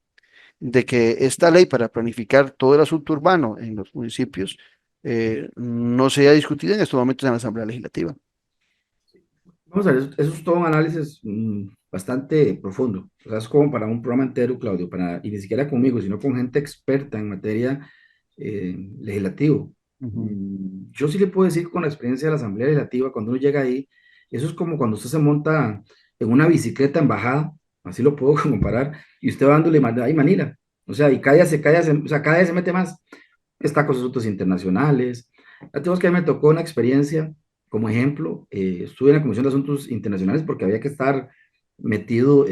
de que esta ley para planificar todo el asunto urbano en los municipios no sea discutida en estos momentos en la Asamblea Legislativa. Vamos a ver, eso es todo un análisis bastante profundo. O sea, es como para un programa entero, Claudio, y ni siquiera conmigo, sino con gente experta en materia legislativo. Ujú. Yo sí le puedo decir con la experiencia de la Asamblea Legislativa, cuando uno llega ahí, eso es como cuando usted se monta en una bicicleta en bajada, así lo puedo comparar, y usted va dándole ahí manila. O sea, y cállase, o sea, cada vez se mete más. Está con asuntos internacionales. Ya tenemos que a mí me tocó una experiencia, como ejemplo, estuve en la Comisión de Asuntos Internacionales porque había que estar metido,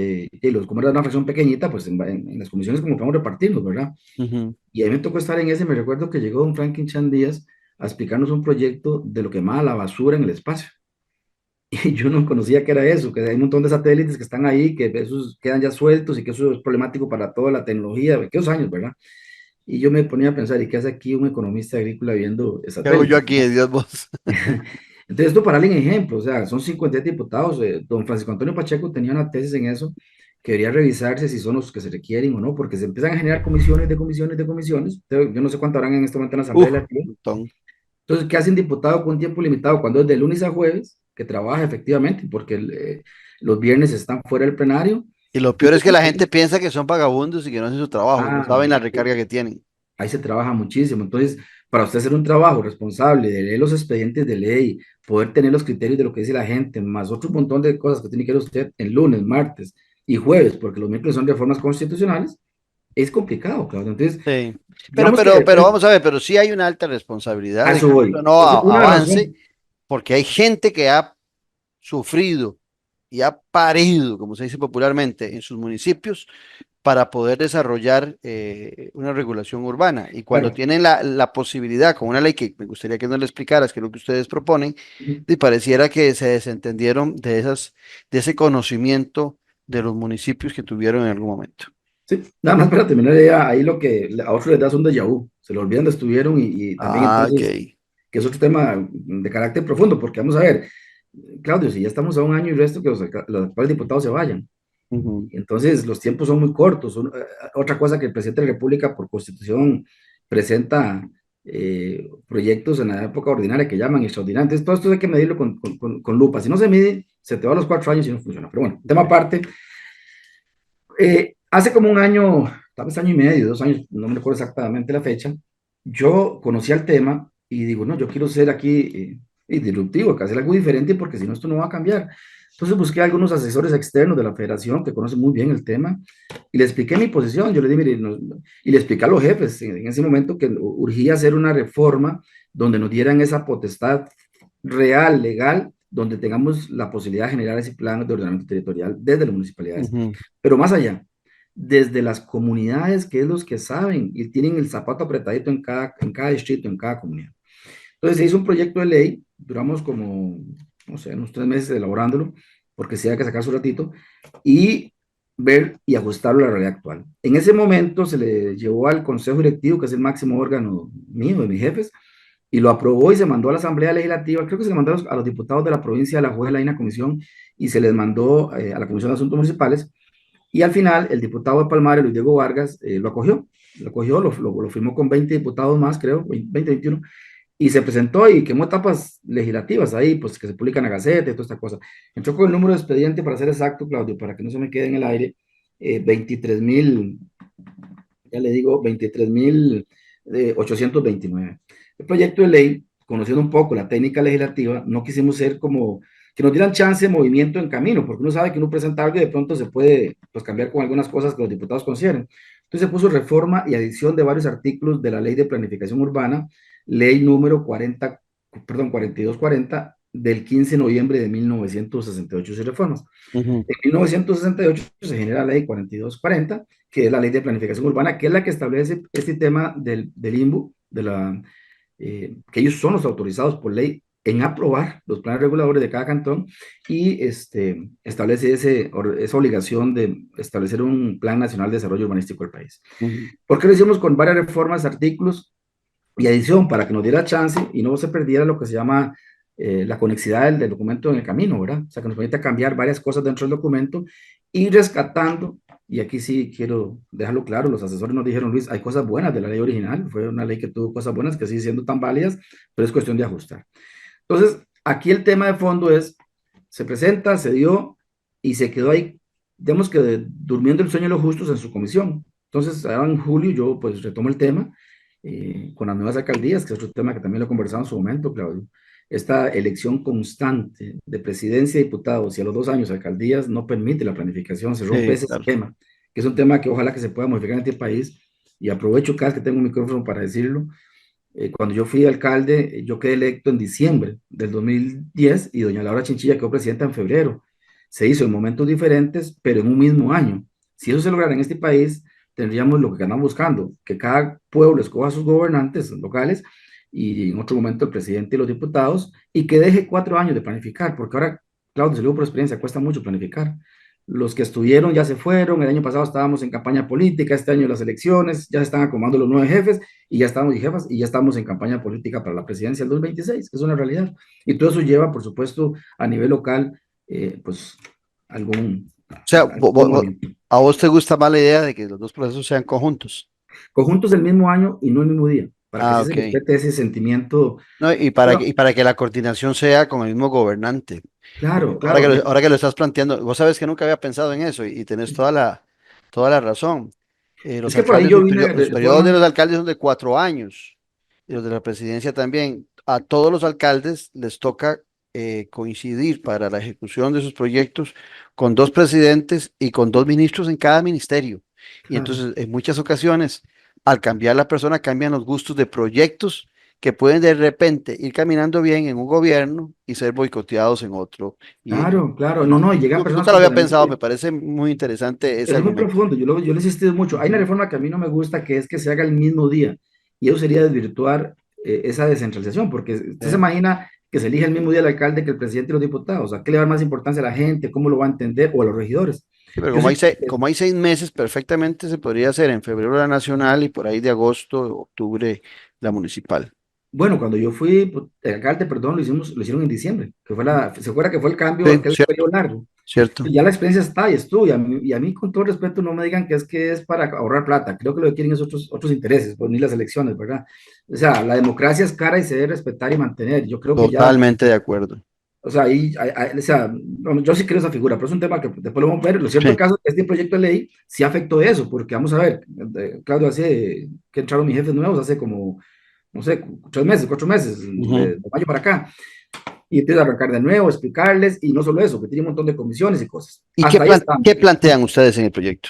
como era una fracción pequeñita, pues en las comisiones como podemos repartirnos, ¿verdad? Ujú. Y ahí me tocó estar en ese, me recuerdo que llegó don Franklin Chan Díaz a explicarnos un proyecto de lo que llamaba la basura en el espacio. Y yo no conocía que era eso, que hay un montón de satélites que están ahí, que esos quedan ya sueltos y que eso es problemático para toda la tecnología de aquellos años, ¿verdad? Y yo me ponía a pensar, ¿y qué hace aquí un economista agrícola viendo ¿Qué hago yo satélites? aquí, Dios vos? Entonces, esto para darle un ejemplo, o sea, son 57 diputados. Don Francisco Antonio Pacheco tenía una tesis en eso, que debería revisarse si son los que se requieren o no, porque se empiezan a generar comisiones de comisiones de comisiones. Yo no sé cuánto habrán en este momento en la Asamblea Un Legislativa. montón. Entonces, ¿qué hace un diputado con un tiempo limitado cuando es de lunes a jueves, que trabaja efectivamente, porque los viernes están fuera del plenario? Y lo Y peor es que la gente piensa que son vagabundos y que no hacen su trabajo y no ah, saben la recarga que tienen. ahí se trabaja muchísimo. Entonces, para usted hacer un trabajo responsable, de leer los expedientes de ley, poder tener los criterios de lo que dice la gente, más otro montón de cosas que tiene que ver usted en lunes, martes y jueves, porque los miércoles son reformas constitucionales, es complicado, Claudio. Entonces, Sí. digamos que Pero vamos a ver, pero sí hay una alta responsabilidad a de eso que voy. esto no Entonces, una avance, razón, porque hay gente que ha sufrido y ha parido, como se dice popularmente, en sus municipios para poder desarrollar una regulación urbana. Y cuando bueno, tienen la posibilidad, con una ley que me gustaría que nos le explicaras, que es lo que ustedes proponen, y pareciera que se desentendieron de ese conocimiento de los municipios que tuvieron en algún momento. sí, nada más para terminar ya, ahí lo que a otros les da son déjà vu, se lo olvidan de estuvieron y también Ah, ok. entonces, que es otro tema de carácter profundo, porque vamos a ver, Claudio, si ya estamos a un año y resto que los actuales diputados se vayan. Ujú, Entonces, los tiempos son muy cortos. Otra cosa que el presidente de la República, por constitución, presenta proyectos en la época ordinaria que llaman extraordinarios. Entonces, todo esto hay que medirlo con lupa. Si no se mide, se te va a los 4 años y no funciona. Pero bueno, tema aparte. Hace como un año, tal vez año y medio, 2 años, no me recuerdo exactamente la fecha, yo conocí el tema y digo, no, yo quiero ser aquí disruptivo, que hacer algo diferente porque si no, esto no va a cambiar. Entonces busqué a algunos asesores externos de la federación que conocen muy bien el tema y le expliqué mi posición. Yo le dije, mire, y le expliqué a los jefes en ese momento que urgía hacer una reforma donde nos dieran esa potestad real, legal, donde tengamos la posibilidad de generar ese plan de ordenamiento territorial desde las municipalidades. ujú, Pero más allá, desde las comunidades, que es los que saben y tienen el zapato apretadito en cada distrito, en cada comunidad. Entonces se hizo un proyecto de ley, duramos como, no sé, unos 3 meses elaborándolo, porque sí hay que sacar su ratito, y ver y ajustarlo a la realidad actual. En ese momento se le llevó al Consejo Directivo, que es el máximo órgano mío, de mis jefes, y lo aprobó y se mandó a la Asamblea Legislativa, creo que se le mandó a los diputados de la provincia de La Juela y una comisión, y se les mandó a la Comisión de Asuntos Municipales, y al final, el diputado de Palmares, Luis Diego Vargas, lo firmó con 20 diputados más, creo, 20, 21, y se presentó y quemó etapas legislativas ahí, pues que se publican en la Gaceta y toda esta cosa. Entró con el número de expediente, para ser exacto, Claudio, para que no se me quede en el aire, 23,000, ya le digo, 23,000 829. El proyecto de ley, conociendo un poco la técnica legislativa, no quisimos ser como que nos dieran chance de movimiento en camino, porque uno sabe que uno presenta algo y de pronto se puede pues, cambiar con algunas cosas que los diputados consideren. Entonces se puso reforma y adición de varios artículos de la Ley de Planificación Urbana, ley número 4240 del 15 de noviembre de 1968 y reformas. Ujú. En 1968 se genera la ley 4240, que es la ley de planificación urbana, que es la que establece este tema del INBU, que ellos son los autorizados por ley en aprobar los planes reguladores de cada cantón y establece esa obligación de establecer un plan nacional de desarrollo urbanístico del país. Ujú. ¿Por qué lo hicimos con varias reformas, artículos y adición? Para que nos diera chance y no se perdiera lo que se llama la conexidad del documento en el camino, ¿verdad? O sea, que nos permite cambiar varias cosas dentro del documento y rescatando, y aquí sí quiero dejarlo claro, los asesores nos dijeron, Luis, hay cosas buenas de la ley original, fue una ley que tuvo cosas buenas que siguen siendo tan válidas, pero es cuestión de ajustar. Entonces, aquí el tema de fondo es, se presenta, se dio y se quedó ahí, digamos que durmiendo el sueño de los justos en su comisión. Entonces, ahora en julio yo pues retomo el tema con las nuevas alcaldías, que es otro tema que también lo conversamos en su momento, Claudio. Esta elección constante de presidencia y diputados y a los 2 años alcaldías no permite la planificación, se rompe Sí, ese claro. esquema, que es un tema que ojalá que se pueda modificar en este país y aprovecho cada vez que tengo un micrófono para decirlo. Cuando yo fui alcalde, yo quedé electo en diciembre del 2010 y doña Laura Chinchilla quedó presidenta en febrero. Se hizo en momentos diferentes, pero en un mismo año. Si eso se lograra en este país, tendríamos lo que andamos buscando, que cada pueblo escoja a sus gobernantes locales y en otro momento el presidente y los diputados, y que deje 4 años de planificar, porque ahora, Claudio, se lo digo por experiencia, cuesta mucho planificar. Los que estuvieron ya se fueron, el año pasado estábamos en campaña política, este año las elecciones, ya se están acomodando los nueve jefes y ya estamos, y jefas, y ya estamos en campaña política para la presidencia del 2026, que es una realidad. Y todo eso lleva, por supuesto, a nivel local, pues, algún, O sea, algún movimiento. ¿a vos te gusta más la idea de que los dos procesos sean conjuntos? Conjuntos del mismo año y no el mismo día, para que Ah, sí se ok. respete ese sentimiento. No, y para que la coordinación sea con el mismo gobernante. Claro, claro. Ahora que lo estás planteando, vos sabes que nunca había pensado en eso y tenés toda la razón. Es que por ahí yo vine Los de periodos de forma. los alcaldes son de 4 años y los de la presidencia también. A todos los alcaldes les toca coincidir para la ejecución de sus proyectos con dos presidentes y con dos ministros en cada ministerio. Y Claro. entonces, en muchas ocasiones, al cambiar la persona, cambian los gustos de proyectos que pueden de repente ir caminando bien en un gobierno y ser boicoteados en otro. Y Claro, claro. No, no, y llegan personas nunca lo con había pensado, me totalmente. parece muy interesante ese Es muy argumento. profundo, yo le he insistido mucho. Hay una reforma que a mí no me gusta, que es que se haga el mismo día. Y eso sería desvirtuar esa descentralización, porque usted se Eh, imagina que se elige el mismo día el alcalde que el presidente y los diputados. ¿A qué le va a dar más importancia a la gente? ¿Cómo lo va a entender? O a los regidores. sí, pero Yo sé que, como hay 6 meses, perfectamente se podría hacer en febrero la nacional y por ahí de agosto, octubre la municipal. bueno, cuando yo fui alcalde, perdón, lo hicieron en diciembre, que fue ¿se acuerda que fue el cambio, Sí, aquel periodo largo? cierto. Ya la experiencia está y estuvo, y a mí, con todo respeto, no me digan que es para ahorrar plata. Creo que lo que quieren es otros intereses, pues ni las elecciones, ¿verdad? O sea, la democracia es cara y se debe respetar y mantener. Yo creo que ya, Totalmente de acuerdo. o sea, o sea, yo sí creo esa figura, pero es un tema que después lo vamos a ver. Lo cierto Sí. el caso es que este proyecto de ley sí afectó eso, porque vamos a ver, Claudio, hace que entraron mis jefes nuevos, hace como, no sé, 3 meses, 4 meses, Ujú. de mayo para acá. Y empieza a arrancar de nuevo, explicarles, y no solo eso, que tiene un montón de comisiones y cosas. ¿Y Hasta ahí estamos. qué plantean ustedes en el proyecto?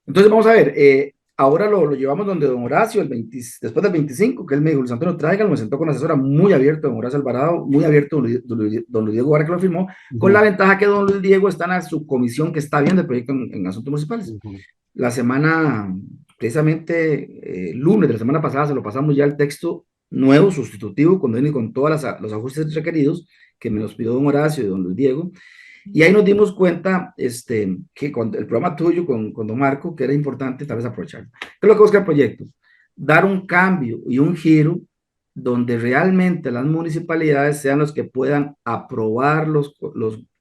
Entonces vamos a ver, ahora lo llevamos donde don Horacio, después del 25, que él me dijo, Luis Antonio, tráigalo, me sentó con la asesora muy abierto, don Horacio Alvarado, muy abierto, don Luis Diego ahora que lo firmó, con la Ujú, ventaja que don Luis Diego está en la subcomisión que está viendo el proyecto en asuntos municipales. ujú. La semana, precisamente, lunes de la semana pasada, se lo pasamos ya el texto nuevo, sustitutivo, con todos los ajustes requeridos, que me los pidió don Horacio y don Luis Diego, y ahí nos dimos cuenta que con el programa tuyo, con don Marco, que era importante tal vez aprovecharlo. ¿Qué es lo que busca el proyecto? Dar un cambio y un giro donde realmente las municipalidades sean los que puedan aprobar los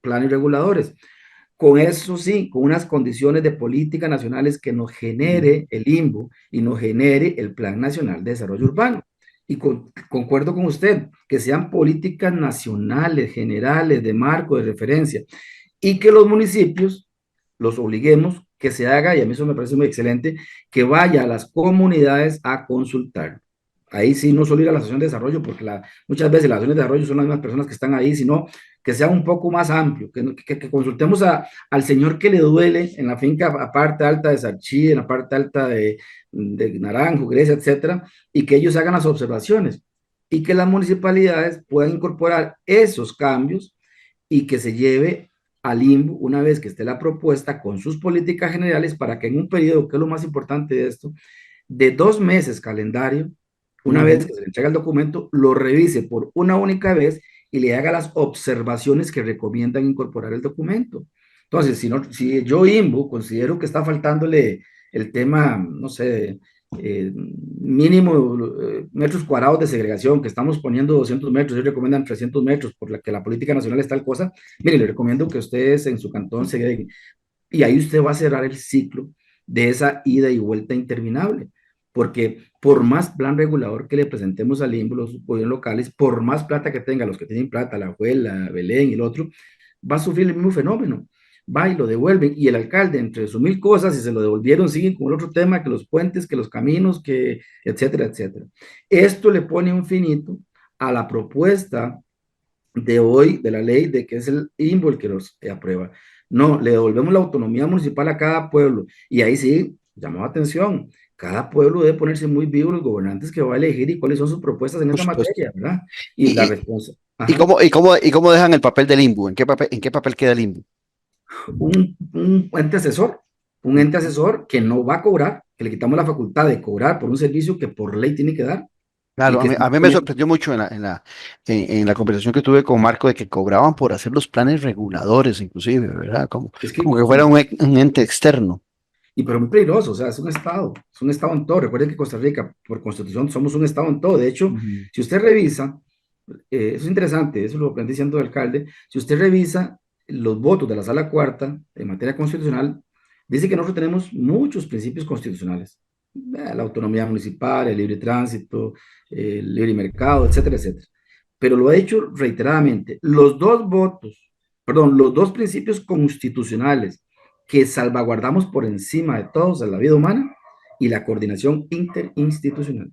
planes reguladores. Con eso sí, con unas condiciones de política nacionales que nos genere el INBU y nos genere el Plan Nacional de Desarrollo Urbano. Y concuerdo con usted, que sean políticas nacionales, generales, de marco, de referencia, y que los municipios los obliguemos que se haga, y a mí eso me parece muy excelente, que vaya a las comunidades a consultar. Ahí sí, no solo ir a la asociación de desarrollo, porque muchas veces las asociaciones de desarrollo son las mismas personas que están ahí, sino que sea un poco más amplio, que consultemos al señor que le duele en la finca, a parte alta de Sarchí, en la parte alta de Naranjo, Grecia, etcétera, y que ellos hagan las observaciones y que las municipalidades puedan incorporar esos cambios y que se lleve al INBU una vez que esté la propuesta con sus políticas generales para que en un periodo, que es lo más importante de esto, de 2 meses calendario, una vez que se le entrega el documento, lo revise por una única vez y le haga las observaciones que recomiendan incorporar el documento. Entonces, si yo INBU considero que está faltándole el tema, no sé, mínimo metros cuadrados de segregación, que estamos poniendo 200 metros, ellos recomiendan 300 metros, por la que la política nacional es tal cosa, mire, le recomiendo que ustedes en su cantón segreguen. Y ahí usted va a cerrar el ciclo de esa ida y vuelta interminable, porque por más plan regulador que le presentemos al INBU, los gobiernos locales, por más plata que tengan los que tienen plata, la abuela, Belén y el otro, va a sufrir el mismo fenómeno. Va y lo devuelven, y el alcalde, entre sus mil cosas, y se lo devolvieron, siguen con el otro tema, que los puentes, que los caminos, que etcétera, etcétera. Esto le pone un finito a la propuesta de hoy, de la ley, de que es el INBU el que los aprueba. No, le devolvemos la autonomía municipal a cada pueblo, y ahí sí, llamó la atención, cada pueblo debe ponerse muy vivo los gobernantes que va a elegir y cuáles son sus propuestas en Por esa supuesto. materia, ¿verdad? Y la respuesta. ¿Y cómo dejan el papel del INBU? ¿En qué papel queda el INBU? Un ente asesor que no va a cobrar, que le quitamos la facultad de cobrar por un servicio que por ley tiene que dar. Claro, Y que a mí me sorprendió mucho en la conversación que tuve con Marco de que cobraban por hacer los planes reguladores, inclusive, ¿verdad? es que, Como que fuera un ente externo. y pero muy peligroso, o sea, es un estado en todo. Recuerden que Costa Rica, por constitución, somos un estado en todo. De hecho, si usted revisa, eso es interesante, eso lo aprendí diciendo el alcalde, si usted revisa los votos de la sala cuarta en materia constitucional, dice que nosotros tenemos muchos principios constitucionales, la autonomía municipal, el libre tránsito, el libre mercado, etcétera, etcétera. Pero lo ha dicho reiteradamente, los dos principios constitucionales que salvaguardamos por encima de todos en la vida humana y la coordinación interinstitucional.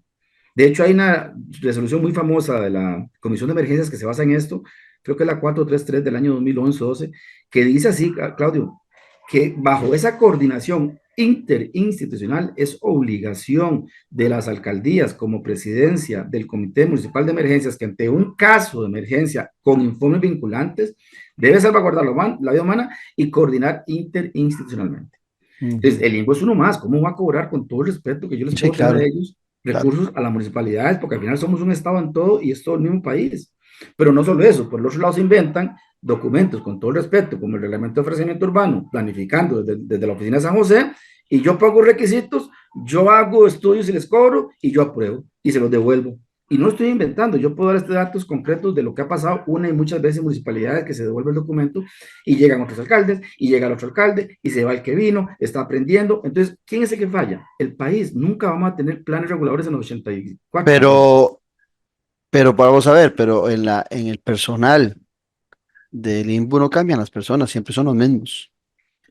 De hecho, hay una resolución muy famosa de la Comisión de Emergencias que se basa en esto, creo que es la 433 del año 2011-12, que dice así, Claudio, que bajo esa coordinación interinstitucional es obligación de las alcaldías como presidencia del Comité Municipal de Emergencias que ante un caso de emergencia con informes vinculantes debe salvaguardar la vida humana y coordinar interinstitucionalmente. Entonces, el INBU es uno más. ¿Cómo va a cobrar, con todo el respeto que yo les puedo tener a ellos, recursos a las municipalidades? Porque al final somos un estado en todo y es todo el mismo país. Pero no solo eso, por el otro lado se inventan documentos, con todo el respeto, como el reglamento de ofrecimiento urbano, planificando desde la oficina de San José, y yo pago requisitos, yo hago estudios y les cobro, y yo apruebo, y se los devuelvo. Y no estoy inventando, yo puedo dar datos concretos de lo que ha pasado una y muchas veces en municipalidades que se devuelve el documento y llegan otros alcaldes, y llega el otro alcalde, y se va el que vino, está aprendiendo. Entonces, ¿quién es el que falla? El país. Nunca vamos a tener planes reguladores en los 84. Pero vamos a ver, pero en el personal del INBU no cambian las personas, siempre son los mismos.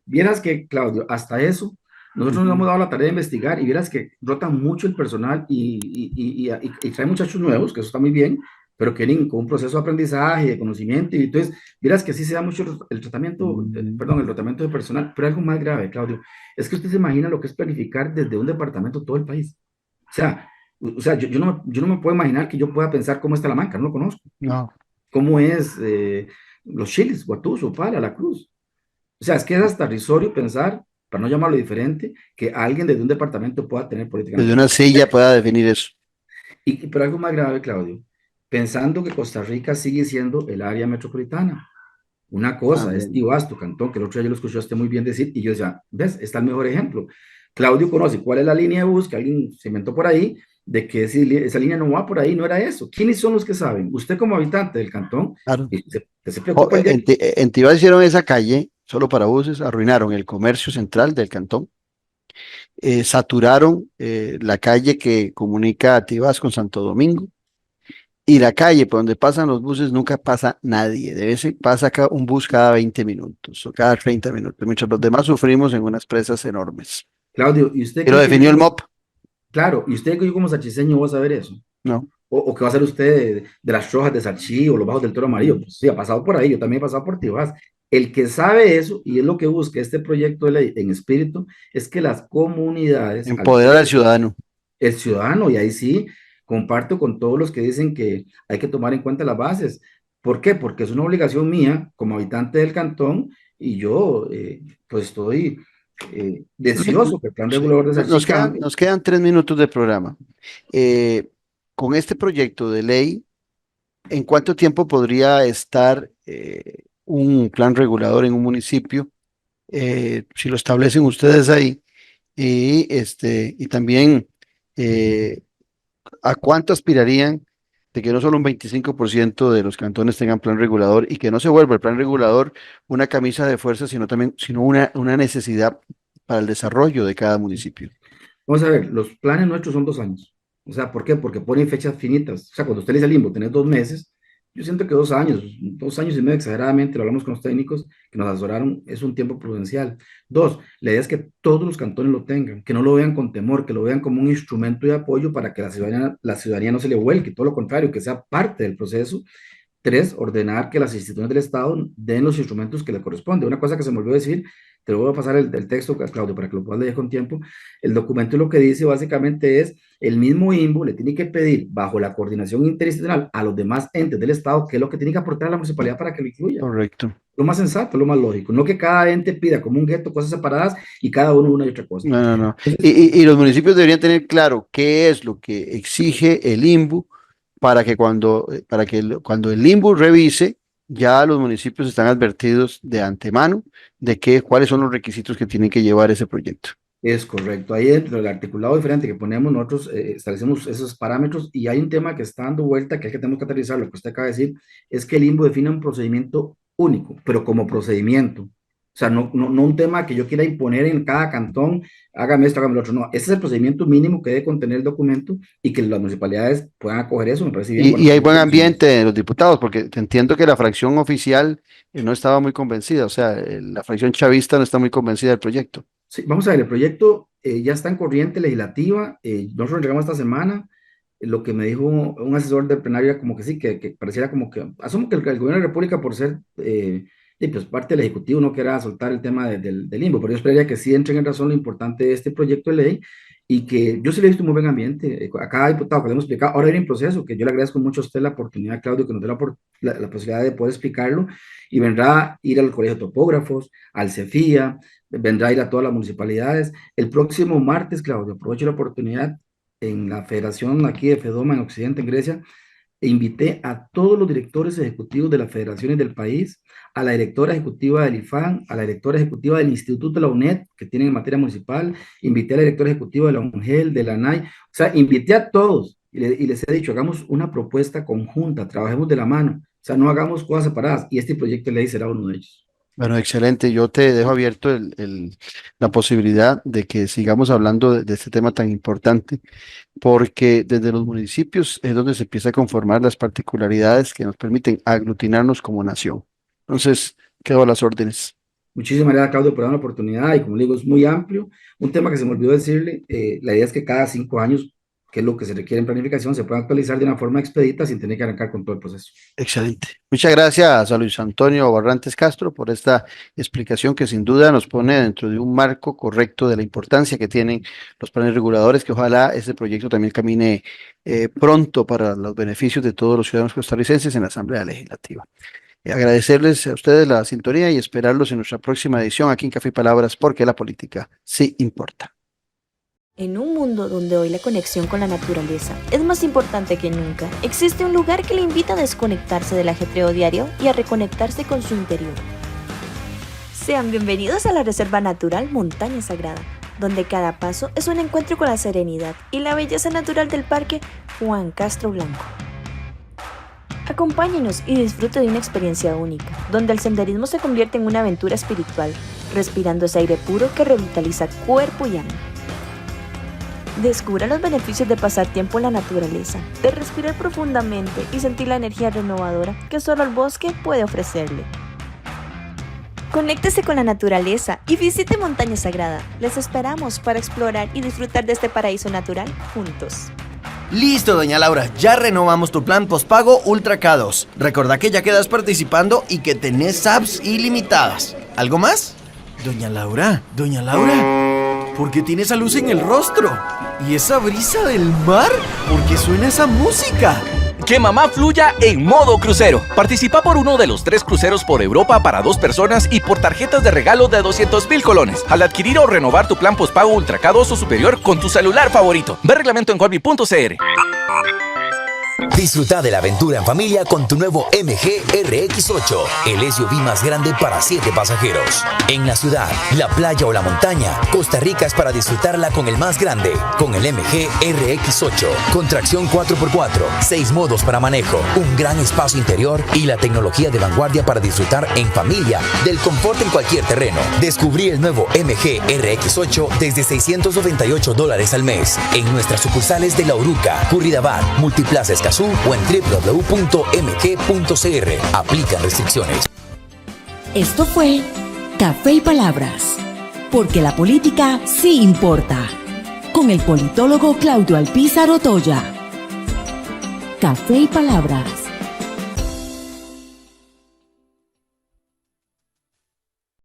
Vieras que, Claudio, hasta eso, nosotros nos hemos dado la tarea de investigar y vieras que rota mucho el personal y trae muchachos nuevos, que eso está muy bien, pero que vienen con un proceso de aprendizaje, de conocimiento, y entonces, vieras que sí se da mucho el tratamiento, el tratamiento de personal, pero algo más grave, Claudio, es que usted se imagina lo que es planificar desde un departamento todo el país. O sea, yo no me puedo imaginar que yo pueda pensar cómo está La Manca, no lo conozco. No. ¿Cómo es los Chiles, Guatuso, Pala, La Cruz? O sea, es que es hasta risorio pensar, para no llamarlo diferente, que alguien desde un departamento pueda tener política Desde nacional. una silla pueda definir eso. Pero algo más grave, Claudio, pensando que Costa Rica sigue siendo el área metropolitana. Una cosa es Tibás, Cantón, que el otro día yo lo escuché a usted muy bien decir, y yo decía, ¿ves? Está el mejor ejemplo. Claudio conoce cuál es la línea de bus que alguien se inventó por ahí, de que esa línea no va por ahí, no era eso. ¿Quiénes son los que saben? Usted como habitante del cantón, Claro. se preocupa. En Tibás hicieron esa calle solo para buses, arruinaron el comercio central del cantón, saturaron la calle que comunica a Tibás con Santo Domingo, y la calle por donde pasan los buses nunca pasa nadie, pasa un bus cada 20 minutos o cada 30 minutos, mientras los demás sufrimos en unas presas enormes. Claudio, ¿y usted lo definió el MOP. Claro, y usted como sachiseño va a saber eso. No. O qué va a hacer usted de las Rojas de Sarchí o los Bajos del Toro Amarillo. Pues sí, ha pasado por ahí, yo también he pasado por Tibás. El que sabe eso, y es lo que busca este proyecto de ley en espíritu, es que las comunidades, al Empoderar al ser ciudadano. el ciudadano, y ahí sí, comparto con todos los que dicen que hay que tomar en cuenta las bases. ¿Por qué? Porque es una obligación mía como habitante del cantón y yo pues estoy deseoso que el plan Sí. regulador de Sarchí cambie. Nos quedan 3 minutos de programa. Eh, con este proyecto de ley, ¿en cuánto tiempo podría estar un plan regulador en un municipio? Si lo establecen ustedes ahí. Y también, eh, ¿a cuánto aspirarían de que no solo un 25% de los cantones tengan plan regulador y que no se vuelva el plan regulador una camisa de fuerza, sino una necesidad para el desarrollo de cada municipio? Vamos a ver, los planes nuestros son 2 años. O sea, ¿por qué? Porque ponen fechas finitas. O sea, cuando usted le dice al limbo, tenés 2 meses, yo siento que 2 años, 2 años y medio exageradamente, lo hablamos con los técnicos que nos asesoraron, es un tiempo prudencial. Dos, la idea es que todos los cantones lo tengan, que no lo vean con temor, que lo vean como un instrumento de apoyo para que la ciudadanía no se le vuelque, todo lo contrario, que sea parte del proceso. Tres, ordenar que las instituciones del Estado den los instrumentos que le corresponden. Una cosa que se me olvidó decir, te lo voy a pasar el texto, Claudio, para que lo puedas leer con tiempo. El documento lo que dice básicamente es, el mismo INBU le tiene que pedir, bajo la coordinación interinstitucional, a los demás entes del Estado, qué es lo que tiene que aportar a la municipalidad para que lo incluya. Correcto. Lo más sensato, lo más lógico. No que cada ente pida como un gueto cosas separadas y cada uno una y otra cosa. No, no, no. Entonces, Y los municipios deberían tener claro qué es lo que exige el INBU para que cuando el INBU revise, ya los municipios están advertidos de antemano de cuáles son los requisitos que tienen que llevar ese proyecto. es correcto. Ahí dentro del articulado diferente que ponemos, nosotros establecemos esos parámetros y hay un tema que está dando vuelta que tenemos que aterrizar, lo que usted acaba de decir, es que el INBU define un procedimiento único, pero como procedimiento. O sea, no un tema que yo quiera imponer en cada cantón, hágame esto, hágame lo otro. No, ese es el procedimiento mínimo que debe contener el documento y que las municipalidades puedan acoger eso, me parece bien. Y hay buen Bueno, ambiente de los diputados, porque entiendo que la fracción oficial no estaba muy convencida, o sea, la fracción chavista no está muy convencida del proyecto. sí, vamos a ver, el proyecto ya está en corriente legislativa, nosotros lo entregamos esta semana, lo que me dijo un asesor del plenario era como que sí, que pareciera como que, asumo que el gobierno de la República por ser pues parte del Ejecutivo no quiera soltar el tema del limbo, pero yo esperaría que sí entren en razón lo importante de este proyecto de ley y que yo sí le he visto un muy buen ambiente, a cada diputado que le hemos explicado, ahora viene en proceso, que yo le agradezco mucho a usted la oportunidad, Claudio, que nos dé la posibilidad de poder explicarlo y vendrá a ir al Colegio de Topógrafos, al CEFIA, vendrá a ir a todas las municipalidades. El próximo martes, Claudio, aprovecho la oportunidad en la federación aquí de FEDOMA en Occidente, en Grecia, e invité a todos los directores ejecutivos de las federaciones del país, a la directora ejecutiva del IFAN, a la directora ejecutiva del Instituto de la UNED, que tienen en materia municipal, invité a la directora ejecutiva de la UNGEL, de la ANAI, o sea, invité a todos y les he dicho, hagamos una propuesta conjunta, trabajemos de la mano, o sea, no hagamos cosas separadas y este proyecto de ley será uno de ellos. Bueno, excelente. Yo te dejo abierto la posibilidad de que sigamos hablando de este tema tan importante, porque desde los municipios es donde se empieza a conformar las particularidades que nos permiten aglutinarnos como nación. Entonces, quedo a las órdenes. Muchísimas gracias, Claudio, por dar la oportunidad y como le digo, es muy amplio. Un tema que se me olvidó decirle, la idea es que cada 5 años, que es lo que se requiere en planificación, se pueda actualizar de una forma expedita sin tener que arrancar con todo el proceso. Excelente. Muchas gracias a Luis Antonio Barrantes Castro por esta explicación que sin duda nos pone dentro de un marco correcto de la importancia que tienen los planes reguladores, que ojalá este proyecto también camine pronto para los beneficios de todos los ciudadanos costarricenses en la Asamblea Legislativa. Agradecerles a ustedes la sintonía y esperarlos en nuestra próxima edición aquí en Café y Palabras, porque la política sí importa. En un mundo donde hoy la conexión con la naturaleza es más importante que nunca, existe un lugar que le invita a desconectarse del ajetreo diario y a reconectarse con su interior. Sean bienvenidos a la Reserva Natural Montaña Sagrada, donde cada paso es un encuentro con la serenidad y la belleza natural del Parque Juan Castro Blanco. Acompáñenos y disfrute de una experiencia única, donde el senderismo se convierte en una aventura espiritual, respirando ese aire puro que revitaliza cuerpo y alma. Descubra los beneficios de pasar tiempo en la naturaleza, de respirar profundamente y sentir la energía renovadora que solo el bosque puede ofrecerle. Conéctese con la naturaleza y visite Montaña Sagrada. Les esperamos para explorar y disfrutar de este paraíso natural juntos. Listo, doña Laura, ya renovamos tu plan postpago Ultra K2. Recordá que ya quedas participando y que tenés apps ilimitadas. ¿Algo más? Doña Laura, ¿por qué tiene esa luz en el rostro? ¿Y esa brisa del mar? ¿Por qué suena esa música? Que mamá fluya en modo crucero. Participa por uno de los 3 cruceros por Europa para 2 personas y por tarjetas de regalo de 200.000 colones al adquirir o renovar tu plan postpago Ultra K2 o superior con tu celular favorito. Ve reglamento en colby.cr. Disfruta de la aventura en familia con tu nuevo MG RX8, el SUV más grande para 7 pasajeros. En la ciudad, la playa o la montaña, Costa Rica es para disfrutarla con el más grande, con el MG RX8, con tracción 4x4, 6 modos para manejo, un gran espacio interior y la tecnología de vanguardia para disfrutar en familia del confort en cualquier terreno. Descubrí el nuevo MG RX8 desde $698 al mes en nuestras sucursales de La Uruca, Curridabat, Multiplaza Escazú o en www.mg.cr. Aplican restricciones. Esto fue Café y Palabras, porque la política sí importa, con el politólogo Claudio Alpizar Otoya. Café y Palabras.